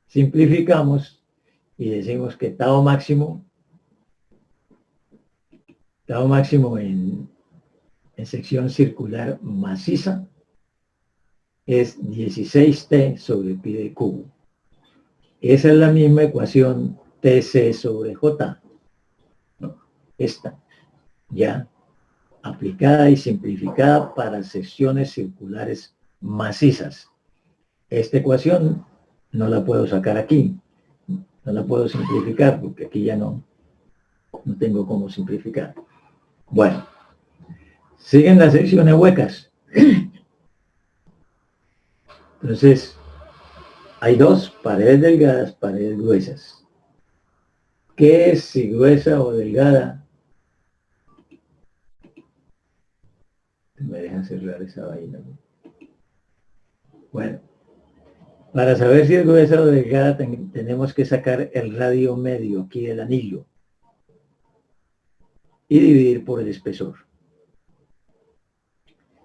Simplificamos y decimos que tau máximo en sección circular maciza es 16T sobre pi de cubo. Esa es la misma ecuación TC sobre J. ¿No? Esta, ya aplicada y simplificada para secciones circulares macizas. Esta ecuación no la puedo sacar aquí. No la puedo simplificar porque aquí ya no tengo cómo simplificar. Bueno, siguen las secciones huecas. Entonces, hay dos, paredes delgadas, paredes gruesas. ¿Qué es si gruesa o delgada? Me dejan cerrar esa vaina. Bueno, para saber si es gruesa o delgada tenemos que sacar el radio medio aquí del anillo y dividir por el espesor.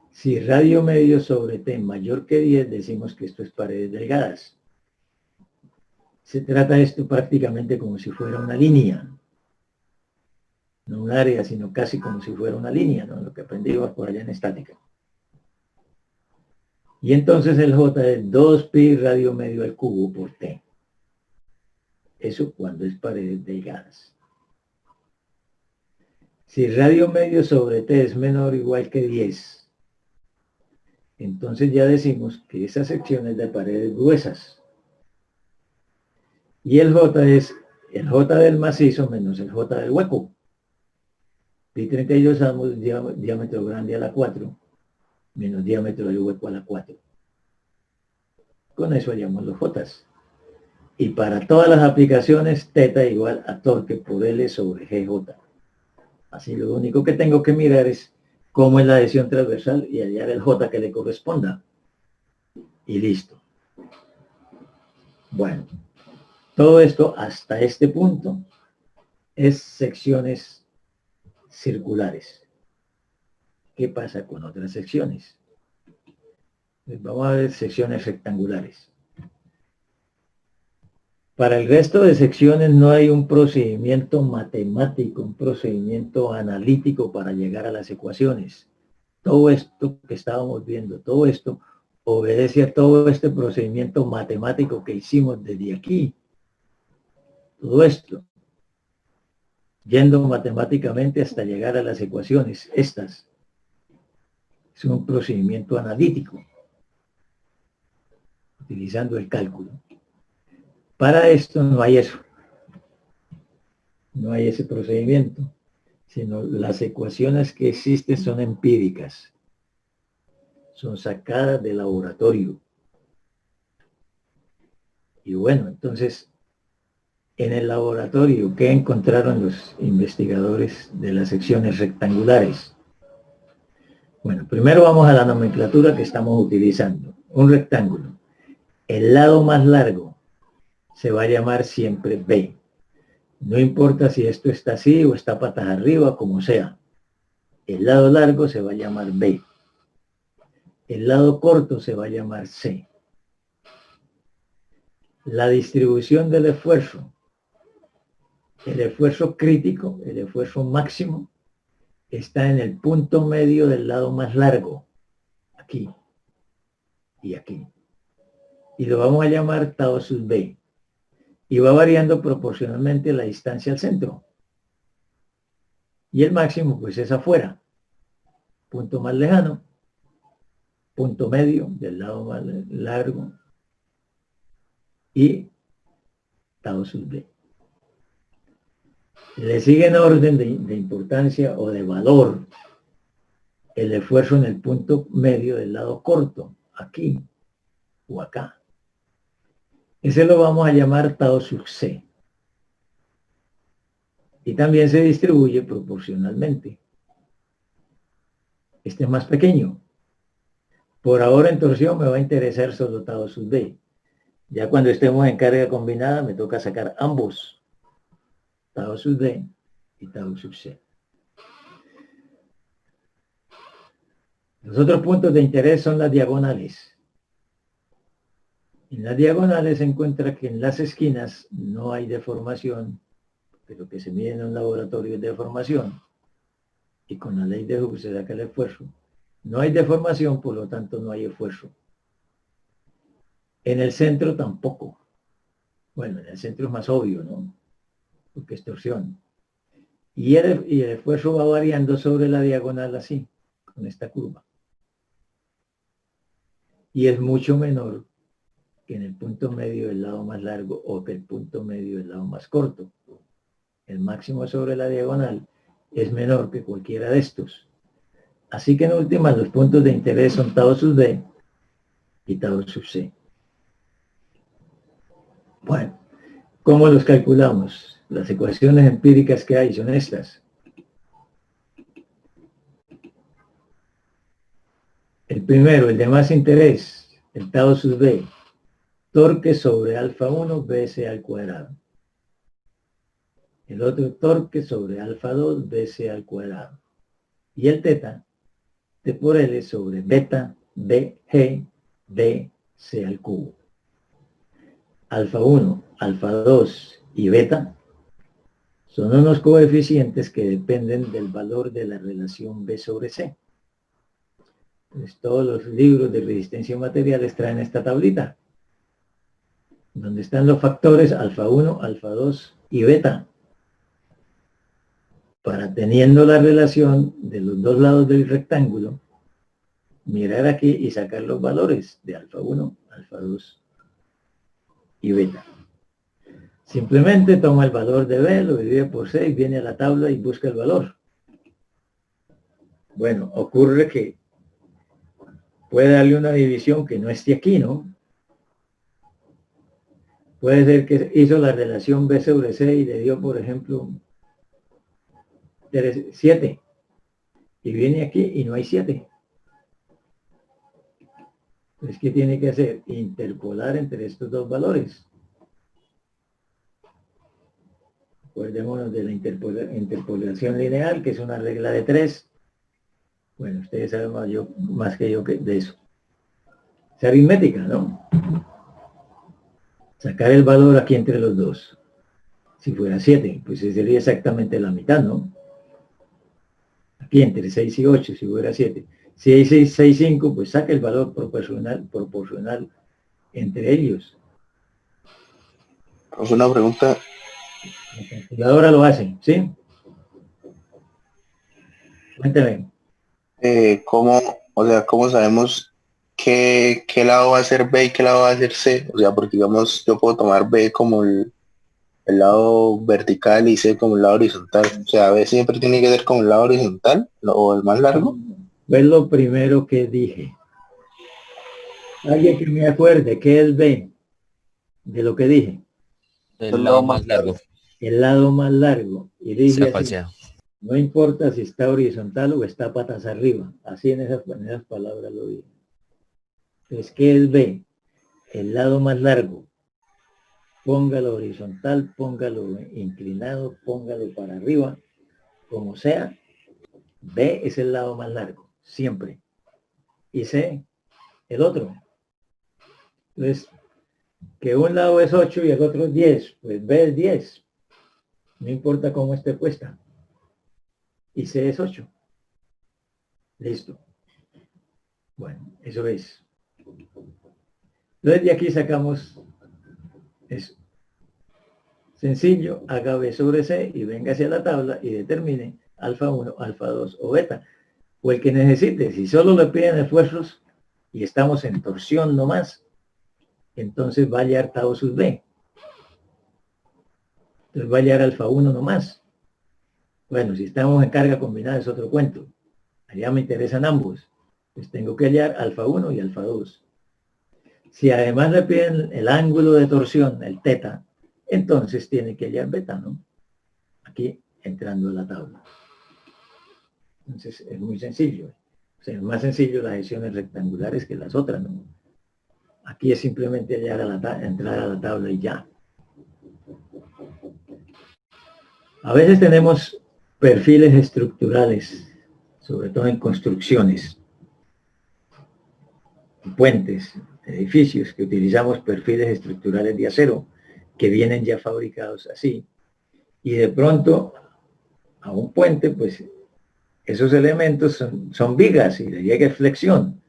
Si radio medio sobre T mayor que 10, decimos que esto es paredes delgadas. Se trata de esto prácticamente como si fuera una línea. No un área, sino casi como si fuera una línea, ¿no? Lo que aprendimos por allá en estática. Y entonces el J es 2pi radio medio al cubo por T. Eso cuando es paredes delgadas. Si radio medio sobre T es menor o igual que 10, entonces ya decimos que esa sección es de paredes gruesas. Y el J es el J del macizo menos el J del hueco. Pi 32 damos diámetro grande a la 4 menos diámetro del hueco a la 4. Con eso hallamos los J's. Y para todas las aplicaciones, θ igual a torque por L sobre GJ. Así lo único que tengo que mirar es cómo es la adhesión transversal y hallar el J que le corresponda. Y listo. Bueno, todo esto hasta este punto es secciones circulares. ¿Qué pasa con otras secciones? Pues vamos a ver secciones rectangulares. Para el resto de secciones no hay un procedimiento matemático, un procedimiento analítico para llegar a las ecuaciones. Todo esto que estábamos viendo, todo esto obedece a todo este procedimiento matemático que hicimos desde aquí. Todo esto, yendo matemáticamente hasta llegar a las ecuaciones, estas, es un procedimiento analítico, utilizando el cálculo. Para esto no hay eso, no hay ese procedimiento, sino las ecuaciones que existen son empíricas, son sacadas del laboratorio. Y bueno, entonces, en el laboratorio, ¿qué encontraron los investigadores de las secciones rectangulares? Bueno, primero vamos a la nomenclatura que estamos utilizando. Un rectángulo. El lado más largo se va a llamar siempre B. No importa si esto está así o está patas arriba, como sea. El lado largo se va a llamar B. El lado corto se va a llamar C. La distribución del esfuerzo. El esfuerzo crítico, el esfuerzo máximo, está en el punto medio del lado más largo. Aquí y aquí. Y lo vamos a llamar tau sub B. Y va variando proporcionalmente la distancia al centro. Y el máximo pues es afuera. Punto más lejano, punto medio del lado más largo y tau sub B. Le sigue en orden de importancia o de valor el esfuerzo en el punto medio del lado corto, aquí o acá. Ese lo vamos a llamar tau sub C. Y también se distribuye proporcionalmente. Este es más pequeño. Por ahora en torsión me va a interesar solo tau sub B. Ya cuando estemos en carga combinada me toca sacar ambos, tau sub B y tau sub C. Los otros puntos de interés son las diagonales. En las diagonales se encuentra que en las esquinas no hay deformación, pero que se mide en un laboratorio de deformación. Y con la ley de Hooke se saca el esfuerzo. No hay deformación, por lo tanto no hay esfuerzo. En el centro tampoco. Bueno, en el centro es más obvio, ¿no? Porque es torsión. Y el esfuerzo va variando sobre la diagonal así, con esta curva. Y es mucho menor que en el punto medio del lado más largo o que el punto medio del lado más corto. El máximo sobre la diagonal es menor que cualquiera de estos. Así que en última los puntos de interés son tau sub B y tau sub C. Bueno, ¿cómo los calculamos? Las ecuaciones empíricas que hay son estas. El primero, el de más interés, el tau sub B, torque sobre alfa 1 BC al cuadrado. El otro, torque sobre alfa 2 BC al cuadrado. Y el teta, T por L sobre beta BG BC al cubo. Alfa 1, alfa 2 y beta son unos coeficientes que dependen del valor de la relación B sobre C. Pues todos los libros de resistencia a materiales traen esta tablita, donde están los factores alfa 1, alfa 2 y beta, para teniendo la relación de los dos lados del rectángulo, mirar aquí y sacar los valores de alfa 1, alfa 2 y beta. Simplemente toma el valor de B, lo divide por 6, viene a la tabla y busca el valor. Bueno, ocurre que puede darle una división que no esté aquí, ¿no? Puede ser que hizo la relación B sobre C y le dio, por ejemplo, 7. y viene aquí y no hay 7. Entonces, ¿qué tiene que hacer? Interpolar entre estos dos valores. Acordémonos de la interpolación lineal, que es una regla de 3. Bueno, ustedes saben más que yo de eso. Es aritmética, ¿no? Sacar el valor aquí entre los dos. Si fuera 7, pues sería exactamente la mitad, ¿no? Aquí entre 6 y 8, si fuera 7. Si hay 6, 6, 5, pues saca el valor proporcional entre ellos. Es una pregunta, La calculadora lo hace, ¿sí? Cuéntame. ¿cómo, o sea, cómo sabemos qué lado va a ser B y qué lado va a ser C? O sea, porque digamos, yo puedo tomar B como el lado vertical y C como el lado horizontal. O sea, B siempre tiene que ser como el lado horizontal o el más largo. Fue lo primero que dije. Alguien que me acuerde, ¿qué es B? De lo que dije. El lado más largo, El lado más largo. Y dije sea cual así, sea. no importa si está horizontal o está patas arriba. Así en esas palabras lo dije. Entonces, ¿qué es B? El lado más largo. Póngalo horizontal, póngalo inclinado, póngalo para arriba, como sea. B es el lado más largo, siempre. Y C, el otro. Entonces, que un lado es 8 y el otro es 10, pues B es 10. No importa cómo esté puesta. Y C es 8. Listo. Bueno, eso es. Entonces de aquí sacamos eso. Sencillo, haga B sobre C y venga hacia la tabla y determine alfa 1, alfa 2 o beta. O el que necesite. Si solo le piden esfuerzos y estamos en torsión nomás, entonces va a hallar tau sub B. Entonces va a hallar alfa 1 nomás. Bueno, si estamos en carga combinada es otro cuento. Allá me interesan ambos. Pues tengo que hallar alfa 1 y alfa 2. Si además le piden el ángulo de torsión, el teta, entonces tiene que hallar beta, ¿no? Aquí entrando a la tabla. Entonces es muy sencillo. O sea, es más sencillo las secciones rectangulares que las otras, ¿no? Aquí es simplemente hallar entrar a la tabla y ya. A veces tenemos perfiles estructurales, sobre todo en construcciones, puentes, edificios, que utilizamos perfiles estructurales de acero, que vienen ya fabricados así. Y de pronto, a un puente, pues, esos elementos son vigas y le llega flexión.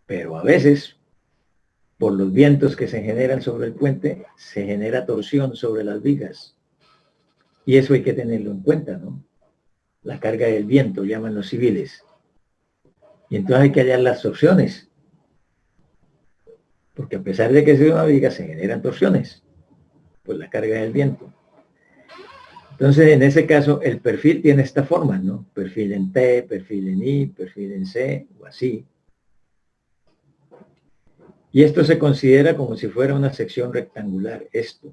Pero a veces, por los vientos que se generan sobre el puente, se genera torsión sobre las vigas. Y eso hay que tenerlo en cuenta, ¿no? La carga del viento, llaman los civiles. Y entonces hay que hallar las torsiones. Porque a pesar de que sea una viga, se generan torsiones por la carga del viento. Entonces, en ese caso, el perfil tiene esta forma, ¿no? Perfil en T, perfil en I, perfil en C, o así. Y esto se considera como si fuera una sección rectangular, esto.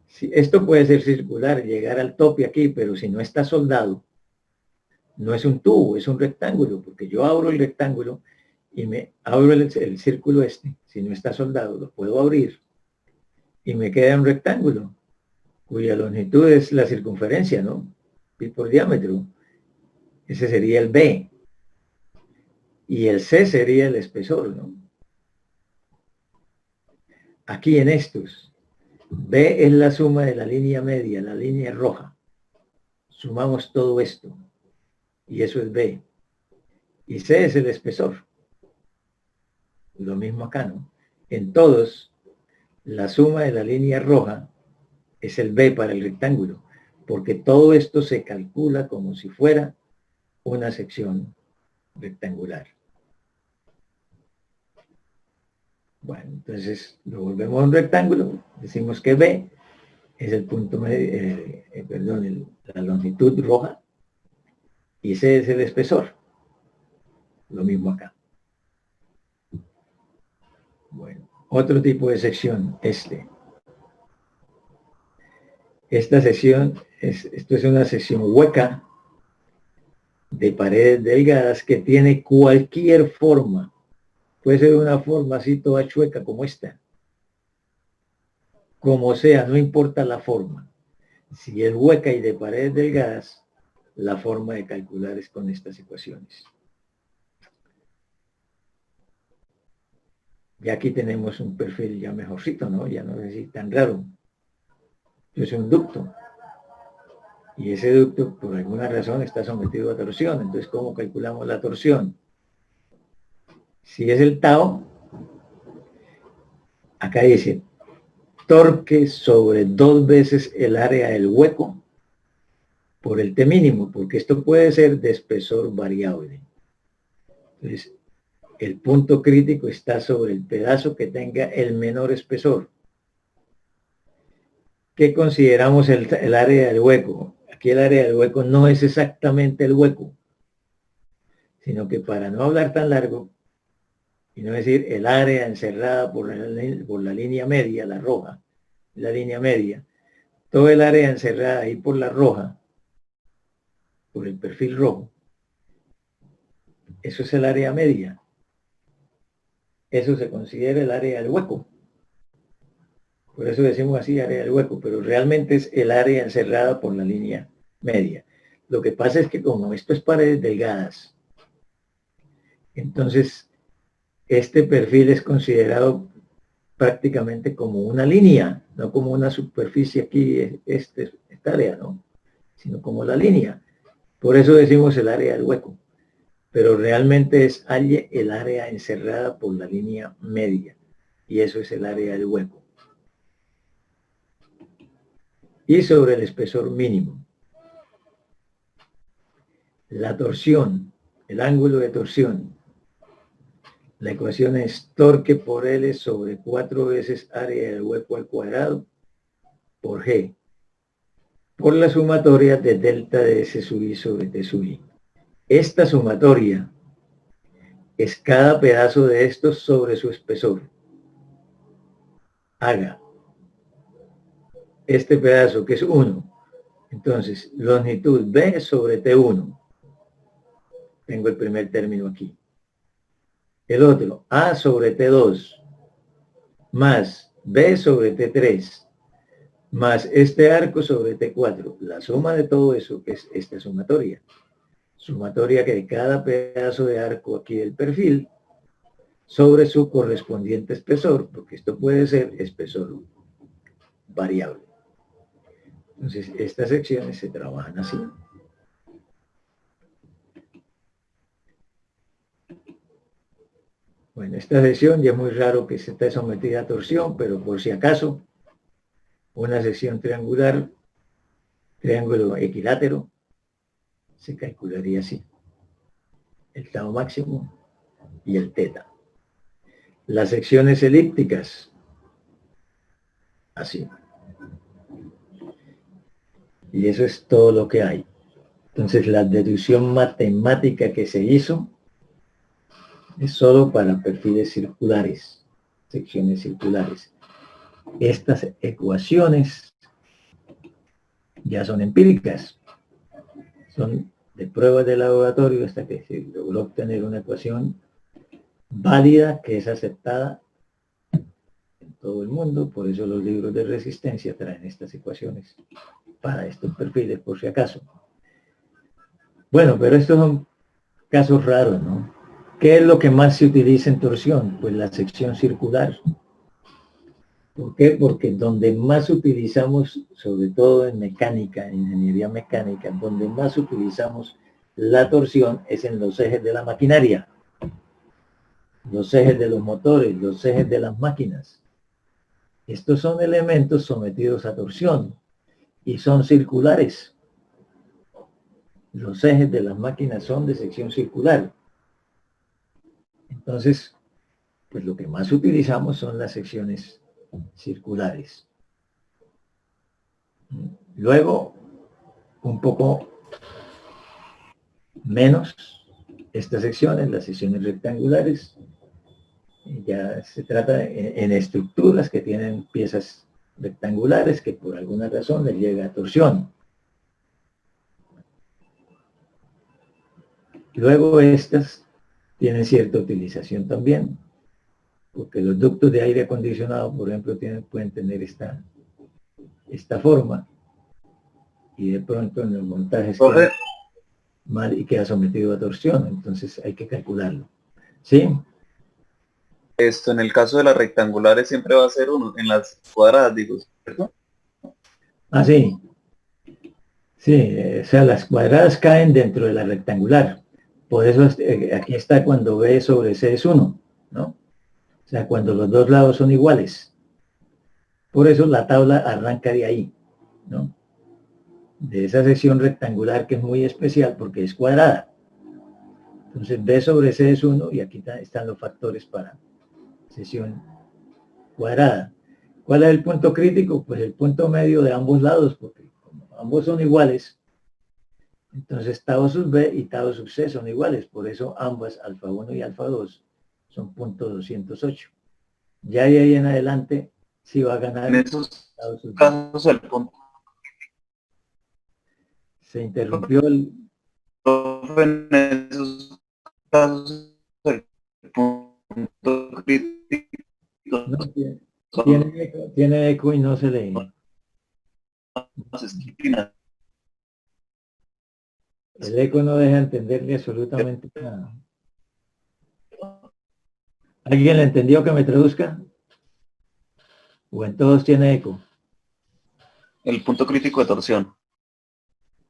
Si, esto puede ser circular, llegar al tope aquí, pero si no está soldado, no es un tubo, es un rectángulo, porque yo abro el rectángulo y me abro el círculo este, si no está soldado, lo puedo abrir y me queda un rectángulo, cuya longitud es la circunferencia, ¿no? Pi por diámetro. Ese sería el B. Y el C sería el espesor, ¿no? Aquí en estos, B es la suma de la línea media, la línea roja. Sumamos todo esto. Y eso es B. Y C es el espesor. Lo mismo acá, ¿no? En todos, la suma de la línea roja es el B para el rectángulo, porque todo esto se calcula como si fuera una sección rectangular. Bueno, entonces lo volvemos a un rectángulo, decimos que B es el punto medio, la longitud roja, y C es el espesor. Lo mismo acá. Bueno, otro tipo de sección, Esta sección, esto es una sección hueca de paredes delgadas que tiene cualquier forma. Puede ser una forma así toda chueca como esta. Como sea, no importa la forma. Si es hueca y de paredes delgadas, la forma de calcular es con estas ecuaciones. Y aquí tenemos un perfil ya mejorcito, ¿no? Ya no es así tan raro. Es un ducto. Y ese ducto, por alguna razón, está sometido a torsión. Entonces, ¿cómo calculamos la torsión? Si es el tau, acá dice torque sobre 2 veces el área del hueco por el T mínimo, porque esto puede ser de espesor variable. Entonces, el punto crítico está sobre el pedazo que tenga el menor espesor. ¿Qué consideramos el área del hueco? Aquí el área del hueco no es exactamente el hueco, sino que para no hablar tan largo, y no decir el área encerrada por la línea media, la roja, la línea media, todo el área encerrada ahí por la roja, por el perfil rojo, eso es el área media. Eso se considera el área del hueco. Por eso decimos así, área del hueco, pero realmente es el área encerrada por la línea media. Lo que pasa es que como esto es paredes delgadas, entonces este perfil es considerado prácticamente como una línea, no como una superficie aquí, esta área, ¿no? Sino como la línea. Por eso decimos el área del hueco. Pero realmente es el área encerrada por la línea media. Y eso es el área del hueco. Y sobre el espesor mínimo. La torsión, el ángulo de torsión. La ecuación es torque por L sobre 4 veces área del hueco al cuadrado por G. Por la sumatoria de delta de S sub I sobre T sub I. Esta sumatoria es cada pedazo de estos sobre su espesor. Haga este pedazo que es 1. Entonces, longitud B sobre T1. Tengo el primer término aquí. El otro, A sobre T2, más B sobre T3, más este arco sobre T4. La suma de todo eso es esta sumatoria. Sumatoria que de cada pedazo de arco aquí del perfil sobre su correspondiente espesor, porque esto puede ser espesor variable. Entonces, estas secciones se trabajan así. Bueno, esta sección ya es muy raro que se esté sometida a torsión, pero por si acaso, una sección triangular, triángulo equilátero, se calcularía así. El tau máximo y el teta. Las secciones elípticas, así. Y eso es todo lo que hay. Entonces, la deducción matemática que se hizo es solo para perfiles circulares, secciones circulares. Estas ecuaciones ya son empíricas, son de pruebas de laboratorio hasta que se logró obtener una ecuación válida que es aceptada en todo el mundo. Por eso los libros de resistencia traen estas ecuaciones para estos perfiles, por si acaso. Bueno, pero estos son casos raros, ¿no? ¿Qué es lo que más se utiliza en torsión? Pues la sección circular. ¿Por qué? Porque donde más utilizamos, sobre todo en mecánica, en ingeniería mecánica, donde más utilizamos la torsión es en los ejes de la maquinaria, los ejes de los motores, los ejes de las máquinas. Estos son elementos sometidos a torsión y son circulares. Los ejes de las máquinas son de sección circular. Entonces, pues lo que más utilizamos son las secciones circulares. Luego, un poco menos estas secciones, las secciones rectangulares. Ya se trata en estructuras que tienen piezas rectangulares que por alguna razón les llega a torsión. Luego estas tienen cierta utilización también, porque los ductos de aire acondicionado, por ejemplo, pueden tener esta forma, y de pronto en el montaje queda mal y queda sometido a torsión, entonces hay que calcularlo. ¿Sí? Esto en el caso de las rectangulares siempre va a ser 1, en las cuadradas, digo, ¿cierto? Ah, sí. Sí, o sea, las cuadradas caen dentro de la rectangular. Por eso aquí está cuando B sobre C es 1, ¿no? O sea, cuando los dos lados son iguales. Por eso la tabla arranca de ahí, ¿no? De esa sección rectangular que es muy especial porque es cuadrada. Entonces B sobre C es 1 y aquí están los factores para sección cuadrada. ¿Cuál es el punto crítico? Pues el punto medio de ambos lados, porque como ambos son iguales, entonces tau sub B y tau sub C son iguales. Por eso ambas, alfa 1 y alfa 2, son punto 208. Ya de ahí en adelante sí va a ganar. En esos casos el punto, Se interrumpió en esos casos el punto crítico no, tiene eco y no se lee. las esquinas. El eco no deja entenderle absolutamente nada. ¿Alguien le entendió que me traduzca? ¿O en todos tiene eco? El punto crítico de torsión.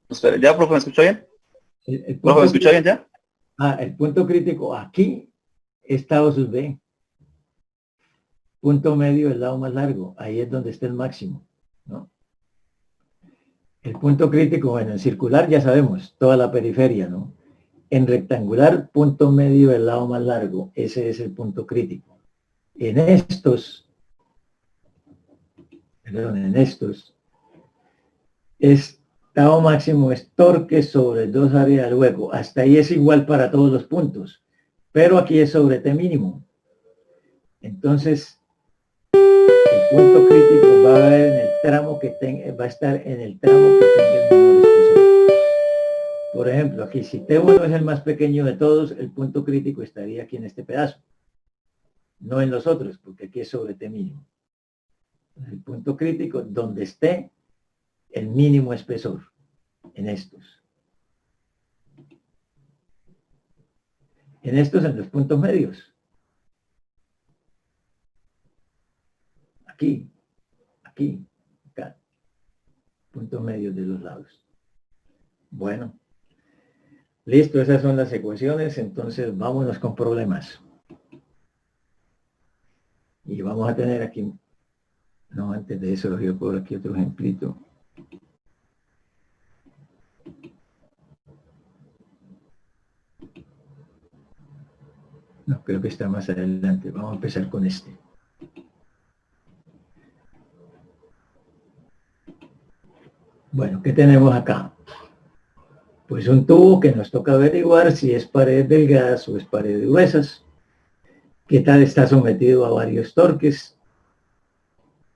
Espera, ¿ya, profe, me escucha bien? El ¿Profe, me escucha bien ya? el punto crítico aquí es tau sub B. Punto medio, el lado más largo. Ahí es donde está el máximo, ¿no? El punto crítico, bueno, en circular ya sabemos, toda la periferia, ¿no? En rectangular, punto medio, el lado más largo. Ese es el punto crítico. En estos, es tau máximo, es torque sobre 2 áreas del hueco. Hasta ahí es igual para todos los puntos. Pero aquí es sobre T mínimo. Entonces, el punto crítico va a haber en el tramo que va a estar en el tramo que tenga el menor espesor. Por ejemplo, aquí si T1 es el más pequeño de todos, el punto crítico estaría aquí en este pedazo. No en los otros, porque aquí es sobre T mínimo. El punto crítico donde esté el mínimo espesor, en estos. En los puntos medios. Aquí, acá. Puntos medios de los lados. Bueno. Listo, esas son las ecuaciones, entonces vámonos con problemas. Y vamos a tener aquí, no, antes de eso, yo por aquí otro ejemplito. No, creo que está más adelante. Vamos a empezar con este. Bueno, ¿qué tenemos acá? Pues un tubo que nos toca averiguar si es paredes delgadas o es paredes gruesas. ¿Qué tal está sometido a varios torques?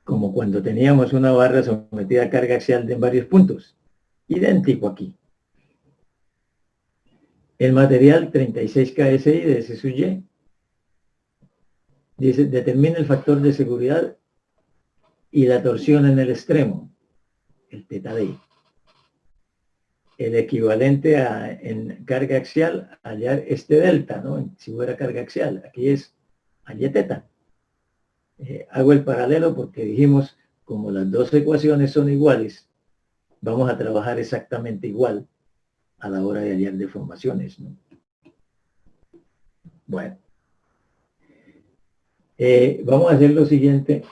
Como cuando teníamos una barra sometida a carga axial en varios puntos. Idéntico aquí. El material 36 KSI de S sub Y. Dice, determina el factor de seguridad y la torsión en el extremo, el teta D. El equivalente en carga axial, hallar este delta, ¿no? Si fuera carga axial, aquí es hallé teta. Hago el paralelo porque dijimos, como las dos ecuaciones son iguales, vamos a trabajar exactamente igual a la hora de hallar deformaciones, ¿no? Bueno. Vamos a hacer lo siguiente,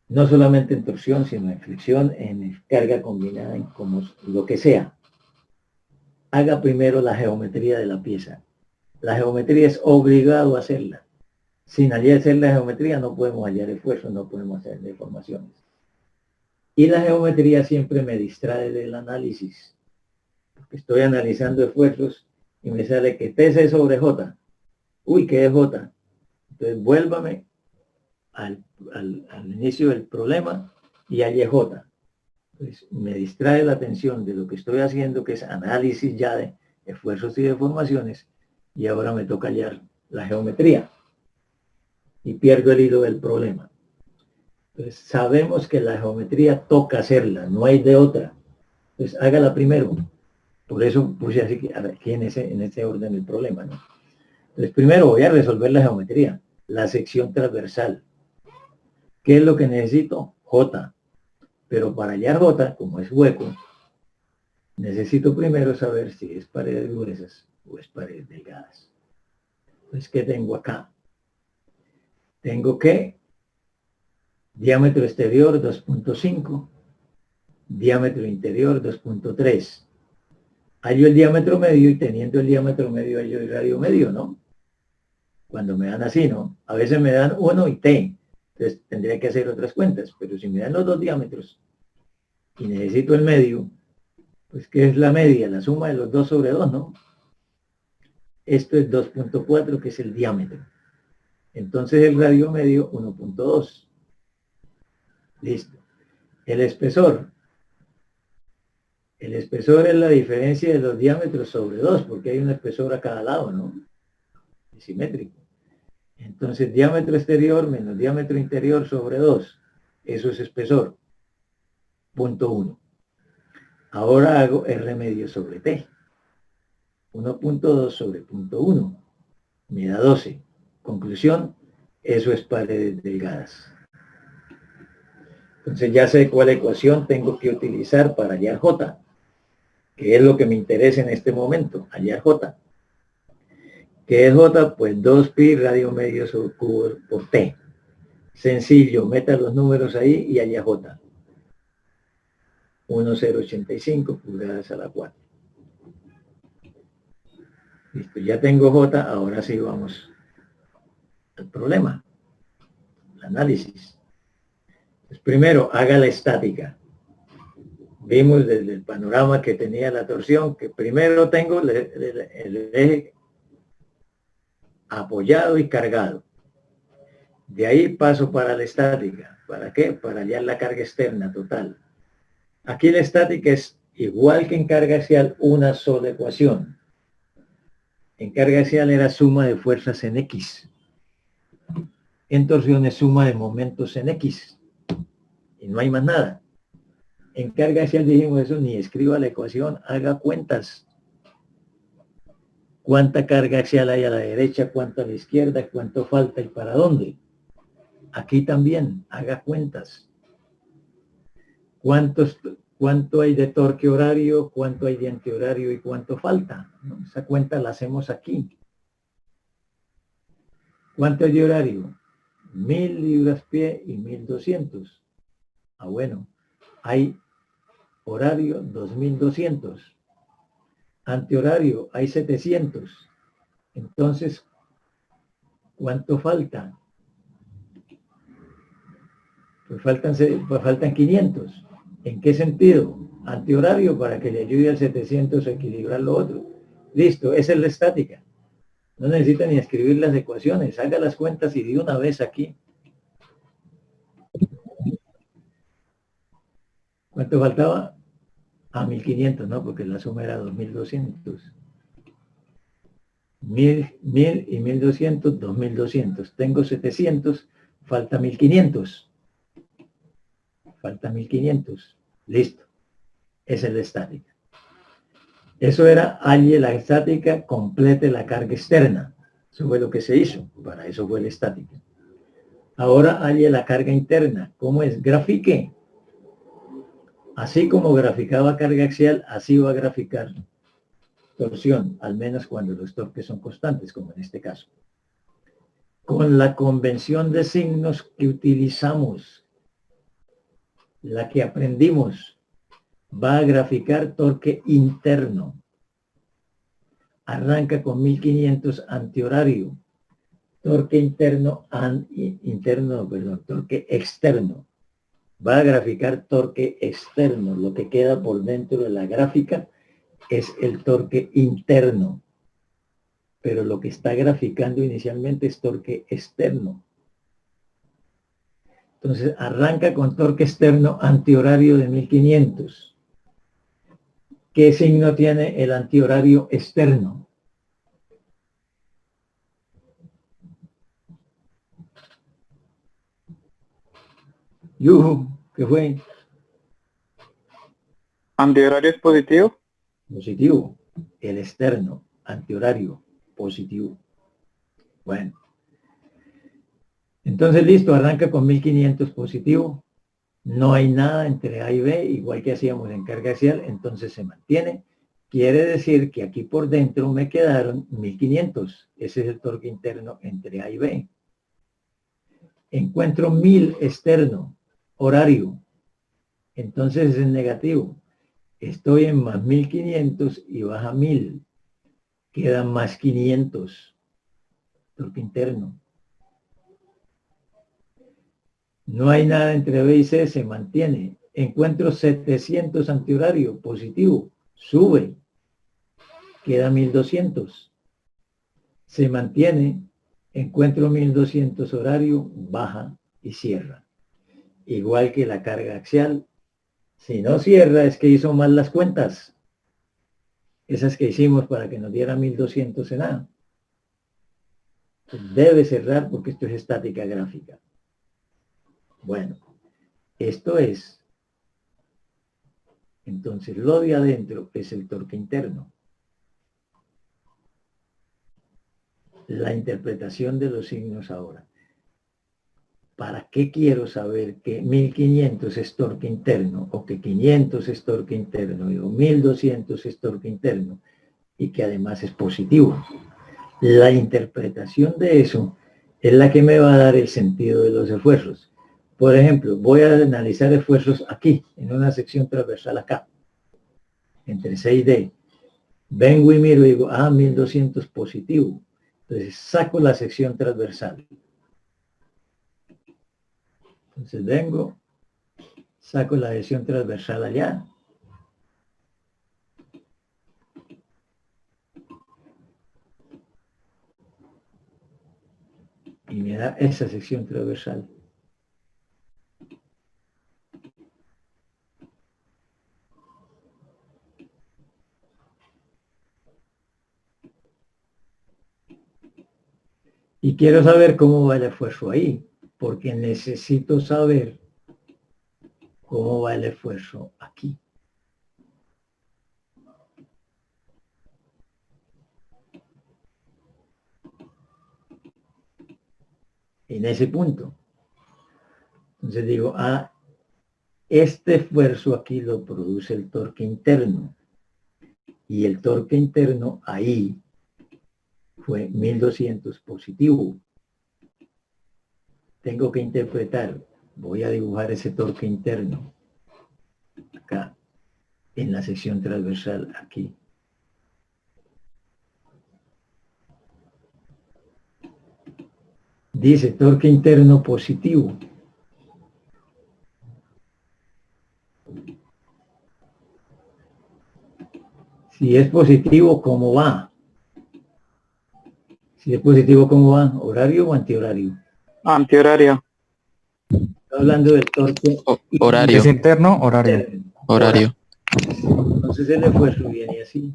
no solamente en torsión, sino en fricción, en carga combinada, en como lo que sea. Haga primero la geometría de la pieza. La geometría es obligado a hacerla. Sin hacer la geometría no podemos hallar esfuerzos, no podemos hacer deformaciones. Y la geometría siempre me distrae del análisis. Porque estoy analizando esfuerzos y me sale que TC sobre J. Uy, ¿qué es J? Entonces vuélvame al inicio del problema y hallé J. Entonces me distrae la atención de lo que estoy haciendo, que es análisis ya esfuerzos y deformaciones, y ahora me toca hallar la geometría. Y pierdo el hilo del problema. Entonces, sabemos que la geometría toca hacerla, no hay de otra. Entonces, hágala primero. Por eso puse así aquí en ese orden el problema, ¿no? Entonces, primero voy a resolver la geometría, la sección transversal. ¿Qué es lo que necesito? J. Pero para hallar J, como es hueco, necesito primero saber si es paredes gruesas o es paredes delgadas. Entonces, ¿qué tengo acá? Tengo que diámetro exterior 2.5, diámetro interior 2.3. Hallo el diámetro medio y teniendo el diámetro medio hallo el radio medio, ¿no? Cuando me dan así, ¿no? A veces me dan 1 y T. Entonces tendría que hacer otras cuentas. Pero si me dan los dos diámetros y necesito el medio, pues ¿qué es la media? La suma de los 2 sobre 2, ¿no? Esto es 2.4, que es el diámetro. Entonces el radio medio 1.2. Listo. El espesor. El espesor es la diferencia de los diámetros sobre 2, porque hay un espesor a cada lado, ¿no? Es simétrico. Entonces, diámetro exterior menos diámetro interior sobre 2. Eso es espesor. Punto 1. Ahora hago R medio sobre T. 1.2 sobre punto 1. Me da 12. Conclusión, eso es paredes delgadas. Entonces ya sé cuál ecuación tengo que utilizar para hallar J, que es lo que me interesa en este momento, hallar J. ¿Qué es J? Pues 2pi radio medio sobre cubo por T. Sencillo, meta los números ahí y halla J. 1085 pulgadas a la 4. Listo, ya tengo J, ahora sí vamos al problema, el análisis. Pues primero, haga la estática. Vimos desde el panorama que tenía la torsión, que primero tengo el eje apoyado y cargado. De ahí paso para la estática. ¿Para qué? Para hallar la carga externa total. Aquí la estática es igual que en carga axial, una sola ecuación. En carga axial era suma de fuerzas en X. En torsión es suma de momentos en X. Y no hay más nada. En carga axial dijimos eso, ni escriba la ecuación, haga cuentas. ¿Cuánta carga axial hay a la derecha? ¿Cuánto a la izquierda? ¿Cuánto falta y para dónde? Aquí también, haga cuentas. ¿Cuánto hay de torque horario? ¿Cuánto hay de antihorario? ¿Y cuánto falta? ¿No? Esa cuenta la hacemos aquí. ¿Cuánto hay de horario? 1000 libras-pie y 1200. Ah, bueno. Hay horario 2200. Antihorario hay 700. Entonces, ¿cuánto falta? Pues faltan 500. ¿En qué sentido? Antihorario para que le ayude al 700 a equilibrar lo otro. Listo, esa es la estática. No necesita ni escribir las ecuaciones, haga las cuentas y de una vez aquí. ¿Cuánto faltaba? A 1500, no, porque la suma era 2200. 1000 y 1200, 2200. Tengo 700, falta 1500. Falta 1500. Listo. Esa es la estática. Eso era halle la estática, complete la carga externa. Eso fue lo que se hizo. Para eso fue la estática. Ahora halle la carga interna. ¿Cómo es? Grafique. Así como graficaba carga axial, así va a graficar torsión, al menos cuando los torques son constantes, como en este caso. Con la convención de signos que utilizamos, la que aprendimos, va a graficar torque interno. Arranca con 1500 antihorario. Torque interno, torque externo. Va a graficar torque externo. Lo que queda por dentro de la gráfica es el torque interno. Pero lo que está graficando inicialmente es torque externo. Entonces arranca con torque externo antihorario de 1500. ¿Qué signo tiene el antihorario externo? Yuhu, ¿qué fue? ¿Antihorario es positivo? Positivo. El externo, antihorario, positivo. Bueno. Entonces, listo, arranca con 1500 positivo. No hay nada entre A y B, igual que hacíamos en carga axial, entonces se mantiene. Quiere decir que aquí por dentro me quedaron 1500. Ese es el torque interno entre A y B. Encuentro 1000 externo, horario. Entonces es negativo. Estoy en más 1500 y baja 1000. Quedan más 500. Torque interno. No hay nada entre B y C, se mantiene. Encuentro 700 antihorario, positivo, sube, queda 1200. Se mantiene, encuentro 1200 horario, baja y cierra. Igual que la carga axial. Si no cierra es que hizo mal las cuentas. Esas que hicimos para que nos diera 1200 en A. Debe cerrar porque esto es estática gráfica. Bueno, esto es, entonces lo de adentro es el torque interno. La interpretación de los signos ahora. ¿Para qué quiero saber que 1500 es torque interno o que 500 es torque interno o 1200 es torque interno y que además es positivo? La interpretación de eso es la que me va a dar el sentido de los esfuerzos. Por ejemplo, voy a analizar esfuerzos aquí, en una sección transversal acá, entre C y D. Vengo y miro y digo, 1200 positivo. Entonces saco la sección transversal. Entonces vengo, saco la sección transversal allá. Y me da esa sección transversal. Y quiero saber cómo va el esfuerzo ahí, porque necesito saber cómo va el esfuerzo aquí. En ese punto. Entonces digo, este esfuerzo aquí lo produce el torque interno. Y el torque interno ahí fue 1200 positivo. Tengo que interpretar, voy a dibujar ese torque interno acá, en la sección transversal aquí. Dice torque interno positivo. Si es positivo, ¿cómo va? Si es positivo, ¿cómo va? ¿Horario o antihorario? Antihorario. Estoy hablando del torque Horario. ¿Es interno? Horario. interno. Horario. Entonces el esfuerzo viene así.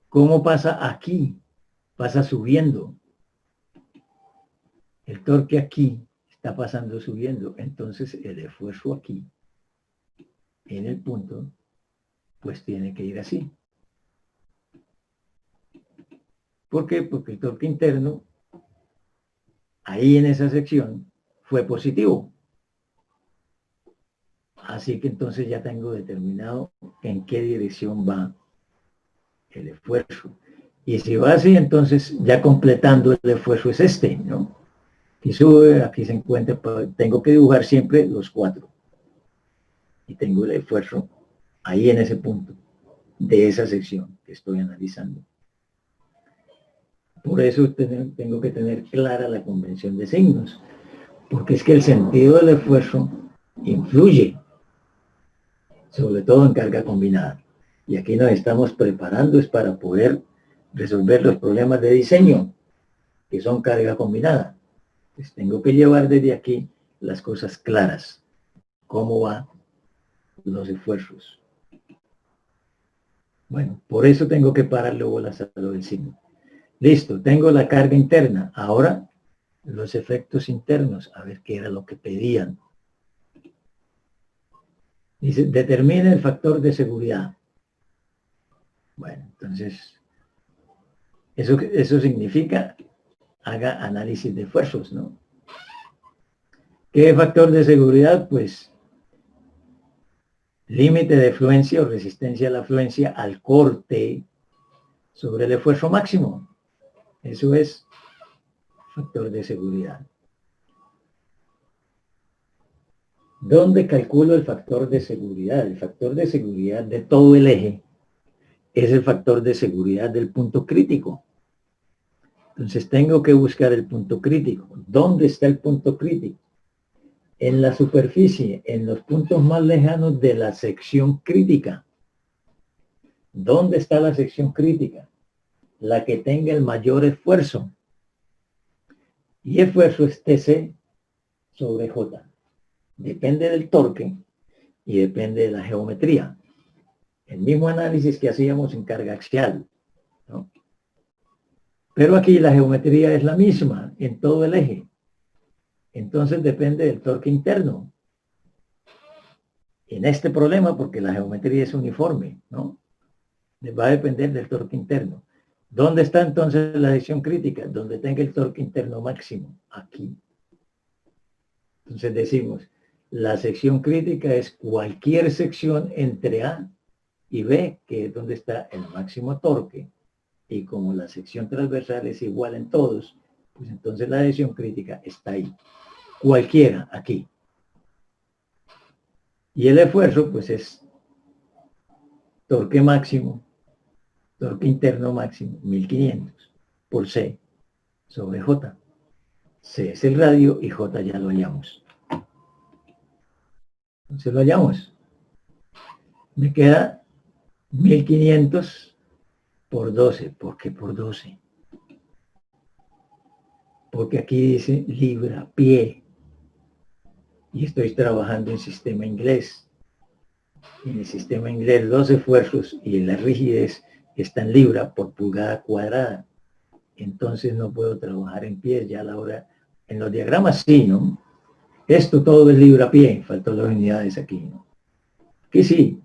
¿Cómo pasa aquí? Pasa subiendo. El torque aquí está pasando subiendo. Entonces el esfuerzo aquí, en el punto, pues tiene que ir así. ¿Por qué? Porque el torque interno, ahí en esa sección, fue positivo. Así que entonces ya tengo determinado en qué dirección va el esfuerzo. Y si va así, entonces ya completando el esfuerzo es este, ¿no? Aquí sube, aquí se encuentra, tengo que dibujar siempre los cuatro. Y tengo el esfuerzo ahí en ese punto de esa sección que estoy analizando. Por eso tengo que tener clara la convención de signos, porque es que el sentido del esfuerzo influye, sobre todo en carga combinada. Y aquí nos estamos preparando es para poder resolver los problemas de diseño, que son carga combinada. Entonces tengo que llevar desde aquí las cosas claras. ¿Cómo va los esfuerzos. Bueno, por eso tengo que pararle bolas a lo del signo. Listo, tengo la carga interna. Ahora, los efectos internos. A ver qué era lo que pedían. Dice, determine el factor de seguridad. Bueno, entonces, eso significa, haga análisis de esfuerzos, ¿no? ¿Qué factor de seguridad? Pues, límite de fluencia o resistencia a la fluencia al corte sobre el esfuerzo máximo. Eso es factor de seguridad. ¿Dónde calculo el factor de seguridad? El factor de seguridad de todo el eje es el factor de seguridad del punto crítico. Entonces tengo que buscar el punto crítico. ¿Dónde está el punto crítico? En la superficie, en los puntos más lejanos de la sección crítica. ¿Dónde está la sección crítica? La que tenga el mayor esfuerzo. Y esfuerzo es TC sobre J. Depende del torque y depende de la geometría. El mismo análisis que hacíamos en carga axial, ¿no? Pero aquí la geometría es la misma en todo el eje. Entonces depende del torque interno. En este problema, porque la geometría es uniforme, ¿no? Va a depender del torque interno. ¿Dónde está entonces la sección crítica? Donde tenga el torque interno máximo. Aquí. Entonces decimos, la sección crítica es cualquier sección entre A y B, que es donde está el máximo torque. Y como la sección transversal es igual en todos, pues entonces la sección crítica está ahí. Cualquiera, aquí. Y el esfuerzo, pues es torque máximo, torque interno máximo, 1500 por C sobre J. C es el radio y J ya lo hallamos. Entonces lo hallamos. Me queda 1500 por 12. ¿Por qué por 12? Porque aquí dice libra, pie. Y estoy trabajando en sistema inglés. En el sistema inglés los esfuerzos y la rigidez están libra por pulgada cuadrada. Entonces no puedo trabajar en pies ya a la hora. En los diagramas sí, ¿no? Esto todo es libra pie. Faltan las unidades aquí, ¿no? Aquí sí.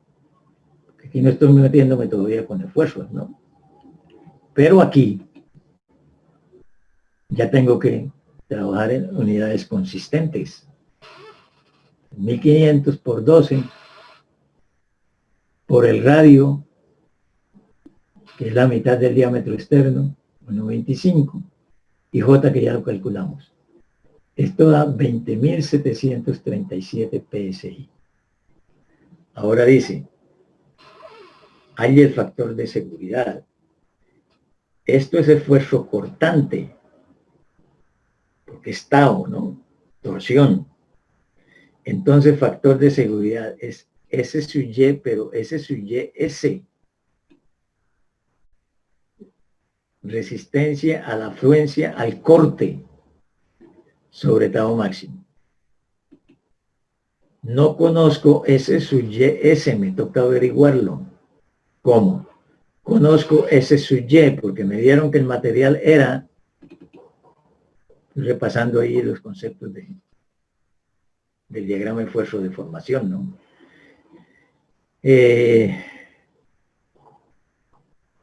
Aquí no estoy metiéndome todavía con esfuerzos, ¿no? Pero aquí ya tengo que trabajar en unidades consistentes. 1500 por 12 por el radio, que es la mitad del diámetro externo, 1,25, y J que ya lo calculamos. Esto da 20.737 PSI. Ahora dice, hay el factor de seguridad. Esto es esfuerzo cortante, porque es tau, ¿no? Torsión. Entonces, factor de seguridad es S sub Y, pero S sub Y, S. Resistencia a la fluencia al corte sobre tau máximo. No conozco S sub Y, S, me toca averiguarlo. ¿Cómo? Conozco S sub Y porque me dieron que el material era, repasando ahí los conceptos del diagrama de esfuerzo de formación, ¿no?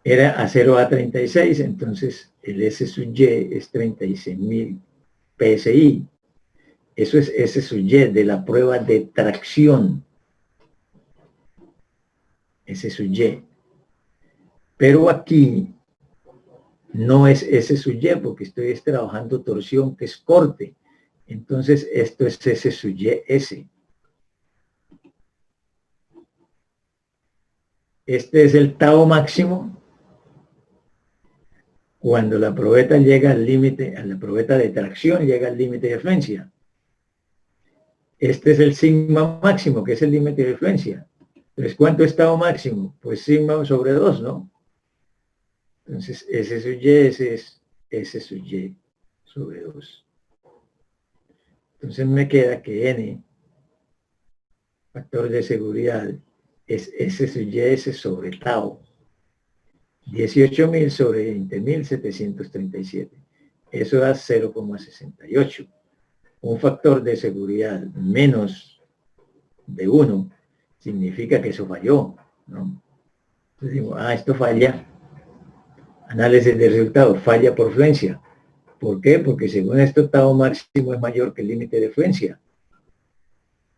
Era acero A36, entonces el S sub Y es 36.000 PSI. Eso es S sub Y de la prueba de tracción. S sub Y. Pero aquí no es S sub Y porque estoy trabajando torsión que es corte. Entonces esto es S sub Y S. Este es el tau máximo cuando la probeta llega al límite, a la probeta de tracción llega al límite de fluencia. Este es el sigma máximo, que es el límite de fluencia. Entonces, ¿cuánto es tau máximo? Pues sigma sobre 2, ¿no? Entonces, S sub Y, ese es S sub Y sobre 2. Entonces me queda que N Factor de seguridad es S sub Y S sobre tau. 18.000 sobre 20.737. Eso da 0,68. Un factor de seguridad menos de 1 significa que eso falló, ¿no? Entonces digo, esto falla. Análisis de resultados, falla por fluencia. ¿Por qué? Porque según esto, tau máximo es mayor que el límite de fluencia.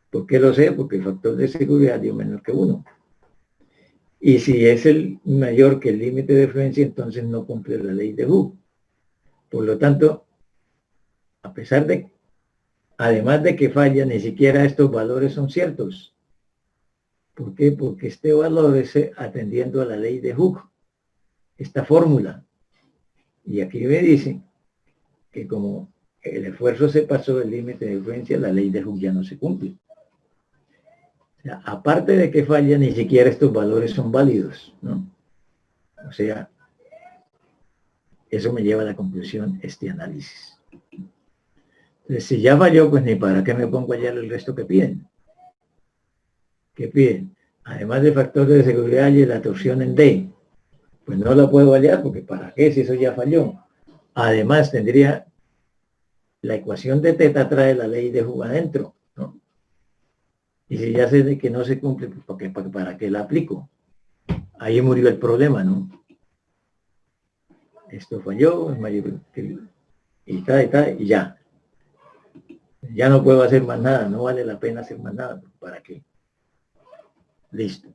¿Por qué lo sé? Porque el factor de seguridad dio menor que 1. Y si es el mayor que el límite de fluencia, entonces no cumple la ley de Hooke. Por lo tanto, a pesar de, además de que falla, ni siquiera estos valores son ciertos. ¿Por qué? Porque este valor es atendiendo a la ley de Hooke, esta fórmula. Y aquí me dice que como el esfuerzo se pasó del límite de fluencia, la ley de Hooke ya no se cumple. O sea, aparte de que falla, ni siquiera estos valores son válidos, ¿no? O sea, eso me lleva a la conclusión este análisis. Entonces, si ya falló, pues ni para qué me pongo a hallar el resto que piden. ¿Qué piden? Además de factor de seguridad y la torsión en D, pues no la puedo hallar porque ¿para qué si eso ya falló? Además tendría la ecuación de teta trae la ley de Hooke adentro, ¿no? Y si ya sé de que no se cumple, pues ¿para qué la aplico? Ahí murió el problema, ¿no? Esto falló, es mayor que y ya. Ya no puedo hacer más nada, no vale la pena hacer más nada. ¿Para qué? Listo.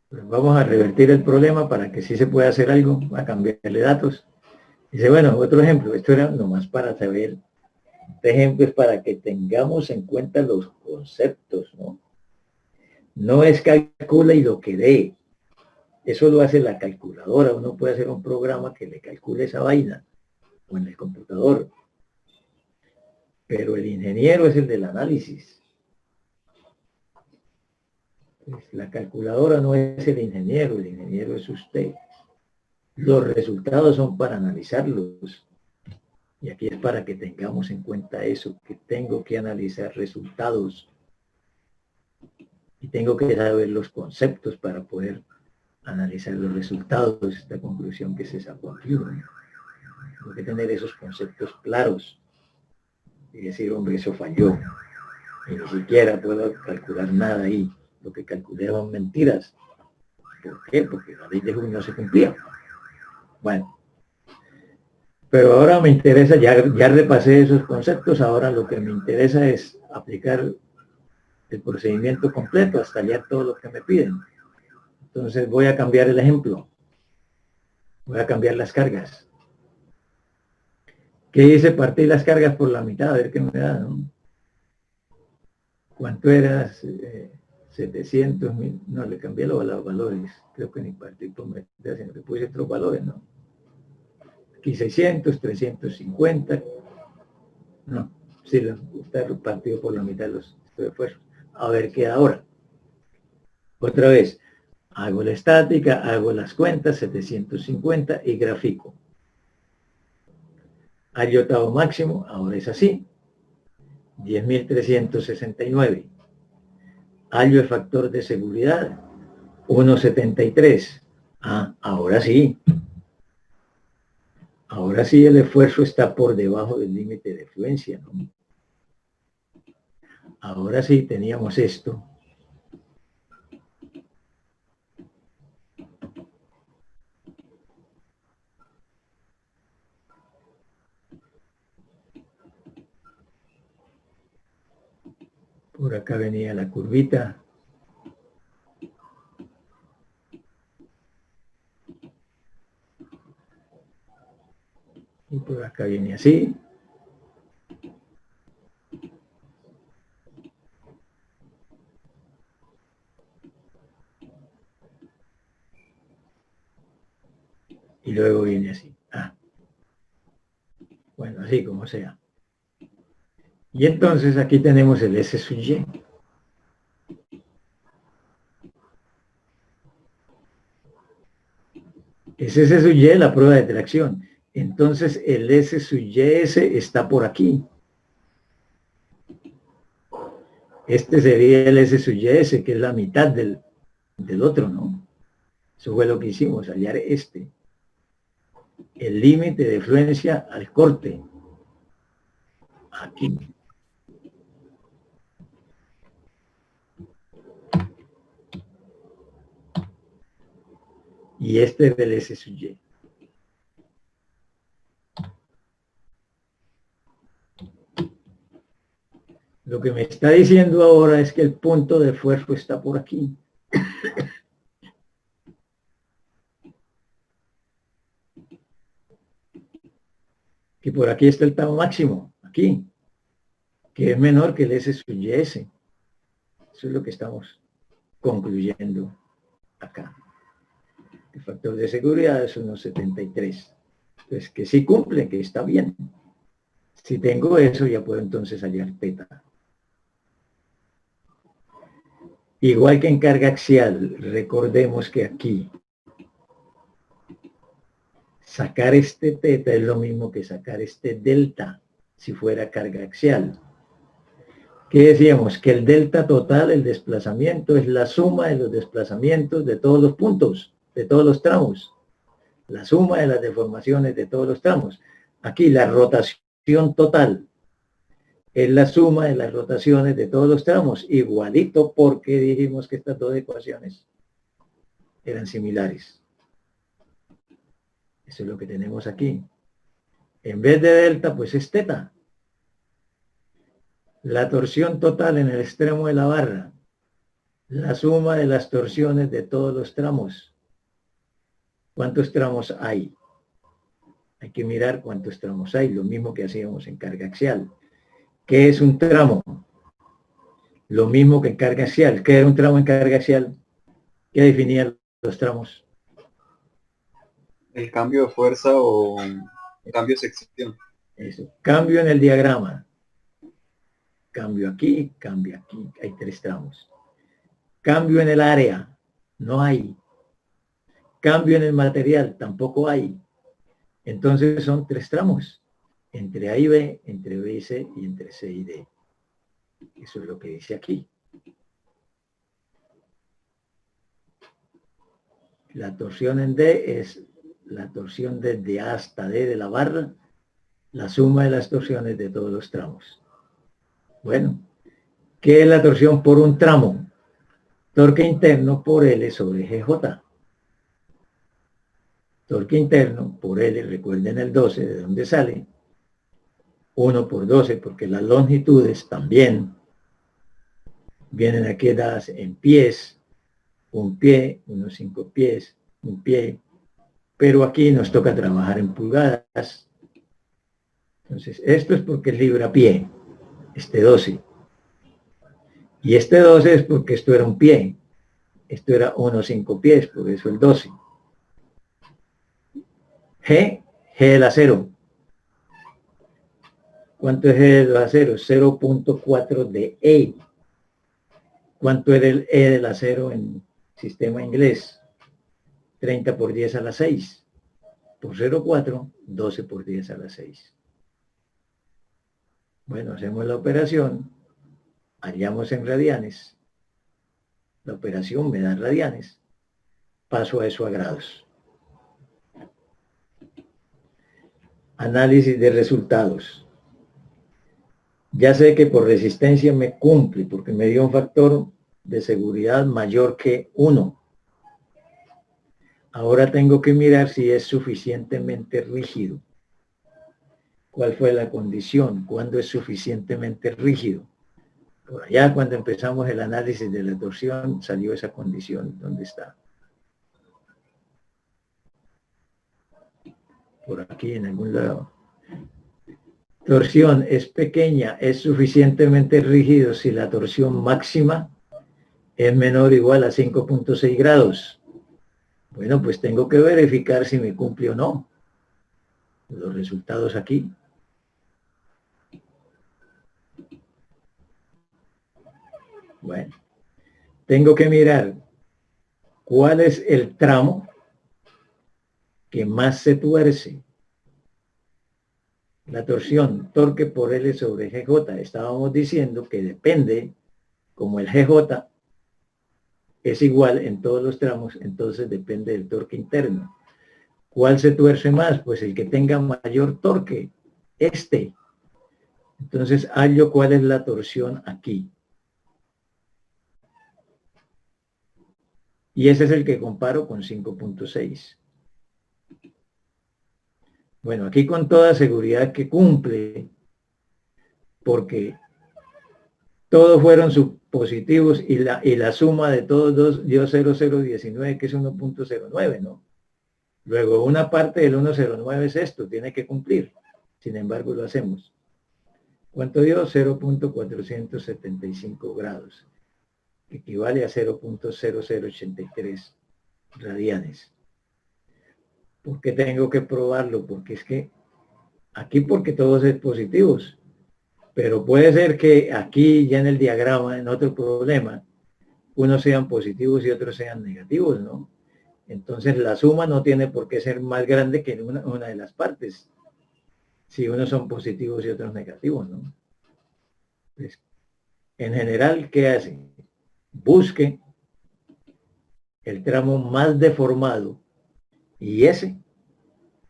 Pues vamos a revertir el problema para que sí se pueda hacer algo, a cambiarle datos. Dice, bueno, otro ejemplo, esto era nomás para saber, este ejemplo es para que tengamos en cuenta los conceptos, ¿no? No es calcula y lo que dé. Eso lo hace la calculadora. Uno puede hacer un programa que le calcule esa vaina o en el computador. Pero el ingeniero es el del análisis. Pues la calculadora no es el ingeniero es usted. Los resultados son para analizarlos. Y aquí es para que tengamos en cuenta eso, que tengo que analizar resultados. Y tengo que saber los conceptos para poder analizar los resultados de esta conclusión que se sacó aquí. Tengo que tener esos conceptos claros y decir, hombre, eso falló. Y ni siquiera puedo calcular nada ahí. Lo que calculé eran mentiras. ¿Por qué? Porque la ley de Hooke no se cumplía. Bueno. Pero ahora me interesa, ya repasé esos conceptos, ahora lo que me interesa es aplicar el procedimiento completo hasta hallar todo lo que me piden. Entonces voy a cambiar el ejemplo. Voy a cambiar las cargas. ¿Qué hice? Partir las cargas por la mitad, a ver qué me da, ¿no? ¿Cuánto era? 700.000. No, le cambié los valores. Creo que ni partí por mitad, sino que puse otros valores, ¿no? Aquí 600, 350. No, sí, está partido por la mitad de los esfuerzos. A ver qué ahora. Otra vez, hago la estática, hago las cuentas, 750 y grafico. Hallo tau máximo, ahora es así. 10.369. Hallo el factor de seguridad, 1,73. Ahora sí. Ahora sí el esfuerzo está por debajo del límite de fluencia, ¿no? Ahora sí teníamos esto. Por acá venía la curvita. Y por acá viene así. Y luego viene así. Bueno, así como sea. Y entonces aquí tenemos el S sub Y. Es S sub Y la prueba de tracción. Entonces el S sub YS está por aquí. Este sería el S sub y S, que es la mitad del otro, ¿no? Eso fue lo que hicimos, hallar este. El límite de fluencia al corte. Aquí. Y este es el S sub Y. Lo que me está diciendo ahora es que el punto de esfuerzo está por aquí. Que por aquí está el tau máximo, aquí, que es menor que el S sub y S. Eso es lo que estamos concluyendo acá. El factor de seguridad es unos 73. Entonces, que sí cumple, que está bien. Si tengo eso, ya puedo entonces hallar teta. Igual que en carga axial, recordemos que aquí sacar este teta es lo mismo que sacar este delta si fuera carga axial. ¿Qué decíamos? Que el delta total, el desplazamiento, es la suma de los desplazamientos de todos los puntos, de todos los tramos. La suma de las deformaciones de todos los tramos. Aquí la rotación total es la suma de las rotaciones de todos los tramos, igualito porque dijimos que estas dos ecuaciones eran similares. Eso es lo que tenemos aquí. En vez de delta, pues es teta. La torsión total en el extremo de la barra, la suma de las torsiones de todos los tramos. ¿Cuántos tramos hay? Hay que mirar cuántos tramos hay, lo mismo que hacíamos en carga axial. ¿Qué es un tramo? Lo mismo que en carga axial. ¿Qué era un tramo en carga axial? ¿Qué definían los tramos? El cambio de fuerza o el cambio de sección. Eso. Cambio en el diagrama. Cambio aquí, hay 3 tramos. Cambio en el área, no hay. Cambio en el material, tampoco hay. Entonces son 3 tramos, entre A y B, entre B y C y entre C y D. Eso es lo que dice aquí. La torsión en D es la torsión desde A hasta D de la barra, la suma de las torsiones de todos los tramos. Bueno, ¿qué es la torsión por un tramo? Torque interno por L sobre GJ. Torque interno por L, recuerden el 12, de dónde sale. 1 por 12, porque las longitudes también vienen aquí dadas en pies. Un pie, unos 5 pies, un pie. Pero aquí nos toca trabajar en pulgadas. Entonces, esto es porque es libra-pie, este 12. Y este 12 es porque esto era un pie. Esto era unos 5 pies, por eso el 12. G del acero. ¿Cuánto es G del acero? 0.4 de E. ¿Cuánto era el E del acero en sistema inglés? 30 por 10 a la 6. Por 0.4, 12 por 10 a la 6. Bueno, hacemos la operación, hallamos en radianes. La operación me da radianes. Paso a eso a grados. Análisis de resultados. Ya sé que por resistencia me cumple, porque me dio un factor de seguridad mayor que 1. Ahora tengo que mirar si es suficientemente rígido. ¿Cuál fue la condición? ¿Cuándo es suficientemente rígido? Por allá, cuando empezamos el análisis de la torsión, salió esa condición. ¿Dónde está? Por aquí, en algún lado. Torsión es pequeña, es suficientemente rígido si la torsión máxima es menor o igual a 5.6 grados. Bueno, pues tengo que verificar si me cumple o no. Los resultados aquí. Bueno, tengo que mirar cuál es el tramo que más se tuerce. La torsión, torque por L sobre GJ. Estábamos diciendo que depende como el GJ es igual en todos los tramos, entonces depende del torque interno. ¿Cuál se tuerce más? Pues el que tenga mayor torque, este. Entonces hallo cuál es la torsión aquí. Y ese es el que comparo con 5.6. Bueno, aquí con toda seguridad que cumple, porque todos fueron positivos y la suma de todos dos dio 0,019, que es 1.09, ¿no? Luego una parte del 1,09 es esto, tiene que cumplir. Sin embargo, lo hacemos. ¿Cuánto dio? 0.475 grados, que equivale a 0.0083 radianes. ¿Por qué tengo que probarlo? Porque es que aquí porque todos son positivos, pero puede ser que aquí ya en el diagrama, en otro problema, unos sean positivos y otros sean negativos, ¿no? Entonces la suma no tiene por qué ser más grande que una de las partes, si unos son positivos y otros negativos, ¿no? Pues, en general, ¿qué hace? Busque el tramo más deformado y ese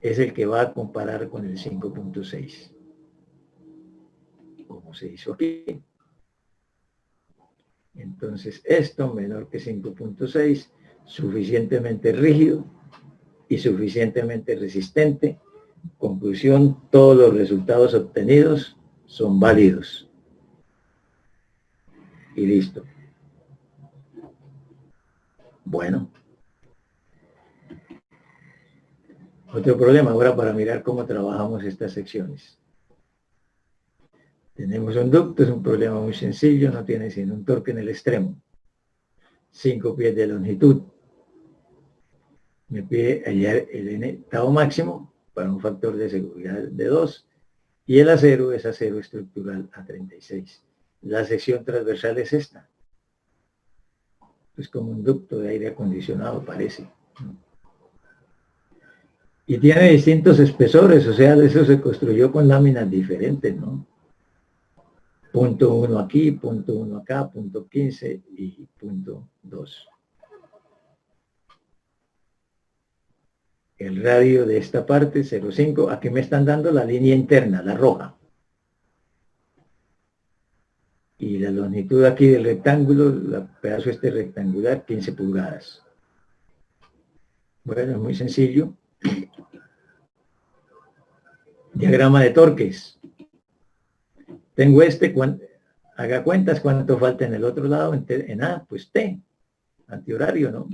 es el que va a comparar con el 5.6, como se hizo aquí. Entonces esto menor que 5.6, suficientemente rígido y suficientemente resistente. Conclusión, todos los resultados obtenidos son válidos. Y listo. Bueno. Otro problema ahora para mirar cómo trabajamos estas secciones. Tenemos un ducto, es un problema muy sencillo, no tiene sino un torque en el extremo. 5 pies de longitud. Me pide hallar el N tau máximo para un factor de seguridad de 2 y el acero es acero estructural a 36. La sección transversal es esta. Es como un ducto de aire acondicionado, parece. Y tiene distintos espesores, o sea, eso se construyó con láminas diferentes, ¿no? Punto 1 aquí, punto 1 acá, punto 15 y punto 2. El radio de esta parte, 0,5. Aquí me están dando la línea interna, la roja. Y la longitud aquí del rectángulo, el pedazo este rectangular, 15 pulgadas. Bueno, es muy sencillo. Diagrama de torques. Tengo este, haga cuentas cuánto falta en el otro lado, en A, pues T, antihorario, ¿no?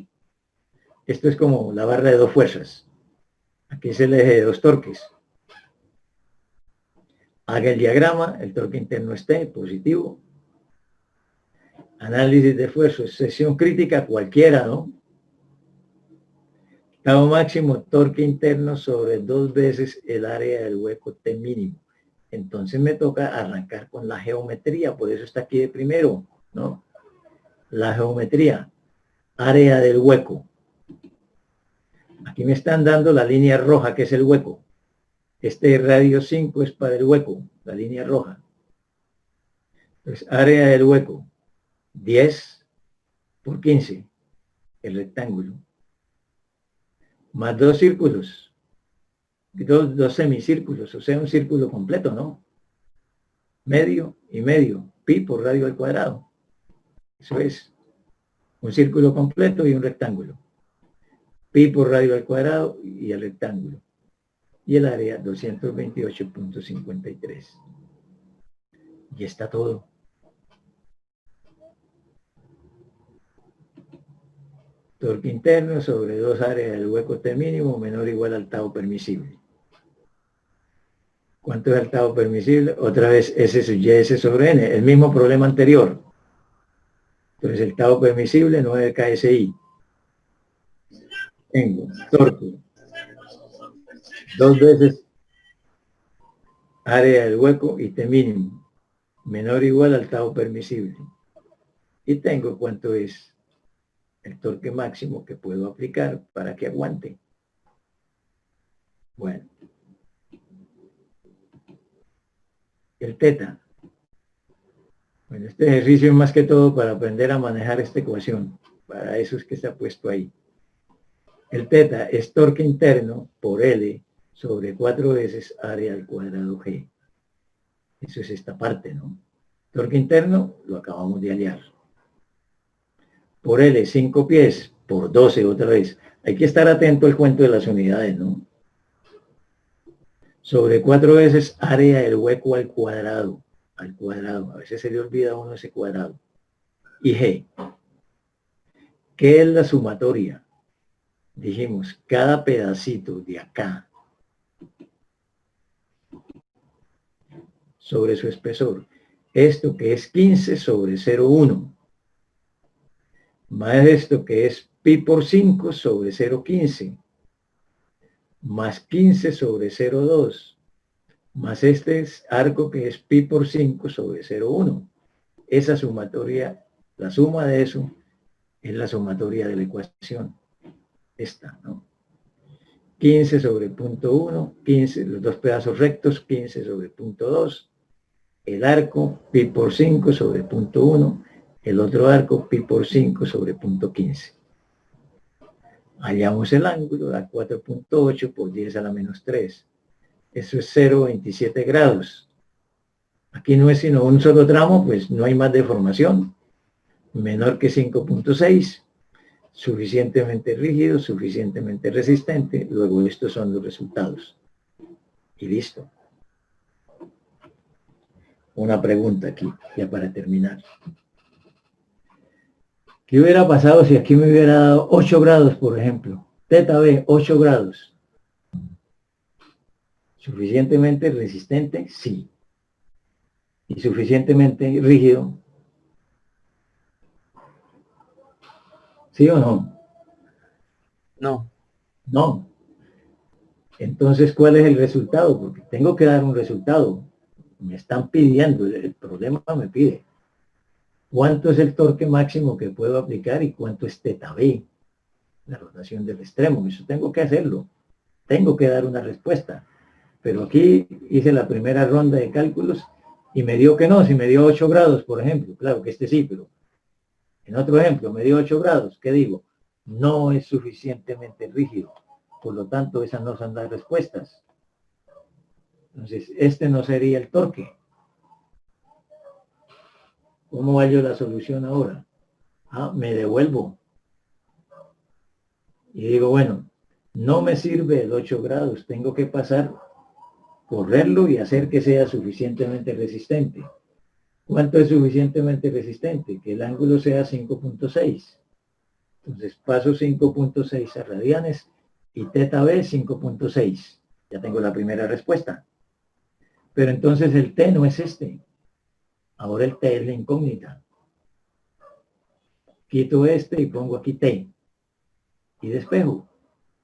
Esto es como la barra de dos fuerzas. Aquí es el eje de dos torques. Haga el diagrama, el torque interno es T, positivo. Análisis de esfuerzo, sección crítica cualquiera, ¿no? Tau máximo, torque interno sobre 2 veces el área del hueco T mínimo. Entonces me toca arrancar con la geometría, por eso está aquí de primero, ¿no? La geometría, área del hueco. Aquí me están dando la línea roja, que es el hueco. Este radio 5 es para el hueco, la línea roja. Pues área del hueco, 10 por 15, el rectángulo. Más dos círculos, dos semicírculos, o sea, un círculo completo, ¿no? Medio y medio, pi por radio al cuadrado. Eso es un círculo completo y un rectángulo. Pi por radio al cuadrado y el rectángulo. Y el área 228.53. Y está todo. Torque interno sobre dos áreas del hueco T mínimo menor o igual al tau permisible. ¿Cuánto es el tau permisible? Otra vez S sub Y, S sobre N. El mismo problema anterior. Entonces el tau permisible 9 KSI. Tengo torque. 2 veces área del hueco y T mínimo. Menor o igual al tau permisible. Y tengo cuánto es el torque máximo que puedo aplicar para que aguante. Bueno. El teta. Bueno, este ejercicio es más que todo para aprender a manejar esta ecuación. Para eso es que está puesto ahí. El teta es torque interno por L sobre 4 veces área al cuadrado G. Eso es esta parte, ¿no? Torque interno lo acabamos de hallar. Por L, 5 pies, por 12 otra vez. Hay que estar atento al cuento de las unidades, ¿no? Sobre 4 veces área del hueco al cuadrado. Al cuadrado. A veces se le olvida a uno ese cuadrado. Y G. ¿Qué es la sumatoria? Dijimos, cada pedacito de acá sobre su espesor. Esto que es 15 sobre 0,1. Más esto que es pi por 5 sobre 0,15. Más 15 sobre 0,2. Más este arco que es pi por 5 sobre 0,1. Esa sumatoria, la suma de eso, es la sumatoria de la ecuación. Esta, ¿no? 15 sobre punto 1, 15, los dos pedazos rectos, 15 sobre punto 2, el arco pi por 5 sobre punto 1, el otro arco pi por 5 sobre punto 15. Hallamos el ángulo, da 4.8 por 10 a la menos 3. Eso es 0,27 grados. Aquí no es sino un solo tramo, pues no hay más deformación. Menor que 5.6. Suficientemente rígido, suficientemente resistente. Luego estos son los resultados. Y listo. Una pregunta aquí, ya para terminar. ¿Qué hubiera pasado si aquí me hubiera dado 8 grados, por ejemplo? Teta B, 8 grados. ¿Suficientemente resistente? Sí. ¿Y suficientemente rígido? ¿Sí o no? No. No. Entonces, ¿cuál es el resultado? Porque tengo que dar un resultado. Me están pidiendo, el problema me pide. ¿Cuánto es el torque máximo que puedo aplicar y cuánto es teta B? La rotación del extremo. Eso tengo que hacerlo. Tengo que dar una respuesta. Pero aquí hice la primera ronda de cálculos y me dio que no. Si me dio 8 grados, por ejemplo. Claro que este sí, pero en otro ejemplo me dio 8 grados. ¿Qué digo? No es suficientemente rígido. Por lo tanto, esas no son las respuestas. Entonces, este no sería el torque. ¿Cómo hallo la solución ahora? Me devuelvo. Y digo, bueno, no me sirve el 8 grados. Tengo que pasar, correrlo y hacer que sea suficientemente resistente. ¿Cuánto es suficientemente resistente? Que el ángulo sea 5.6. Entonces paso 5.6 a radianes y teta B 5.6. Ya tengo la primera respuesta. Pero entonces el T no es este. Ahora el T es la incógnita. Quito este y pongo aquí T. Y despejo.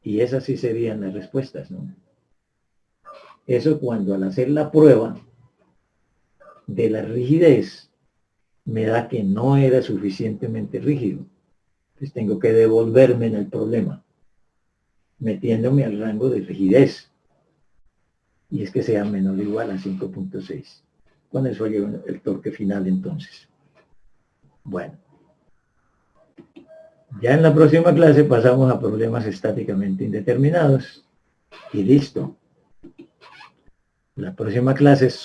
Y esas sí serían las respuestas, ¿no? Eso cuando al hacer la prueba de la rigidez me da que no era suficientemente rígido. Entonces tengo que devolverme en el problema, metiéndome al rango de rigidez. Y es que sea menor o igual a 5.6. Con eso hallo el torque final entonces. Bueno. Ya en la próxima clase pasamos a problemas estáticamente indeterminados. Y listo. La próxima clase es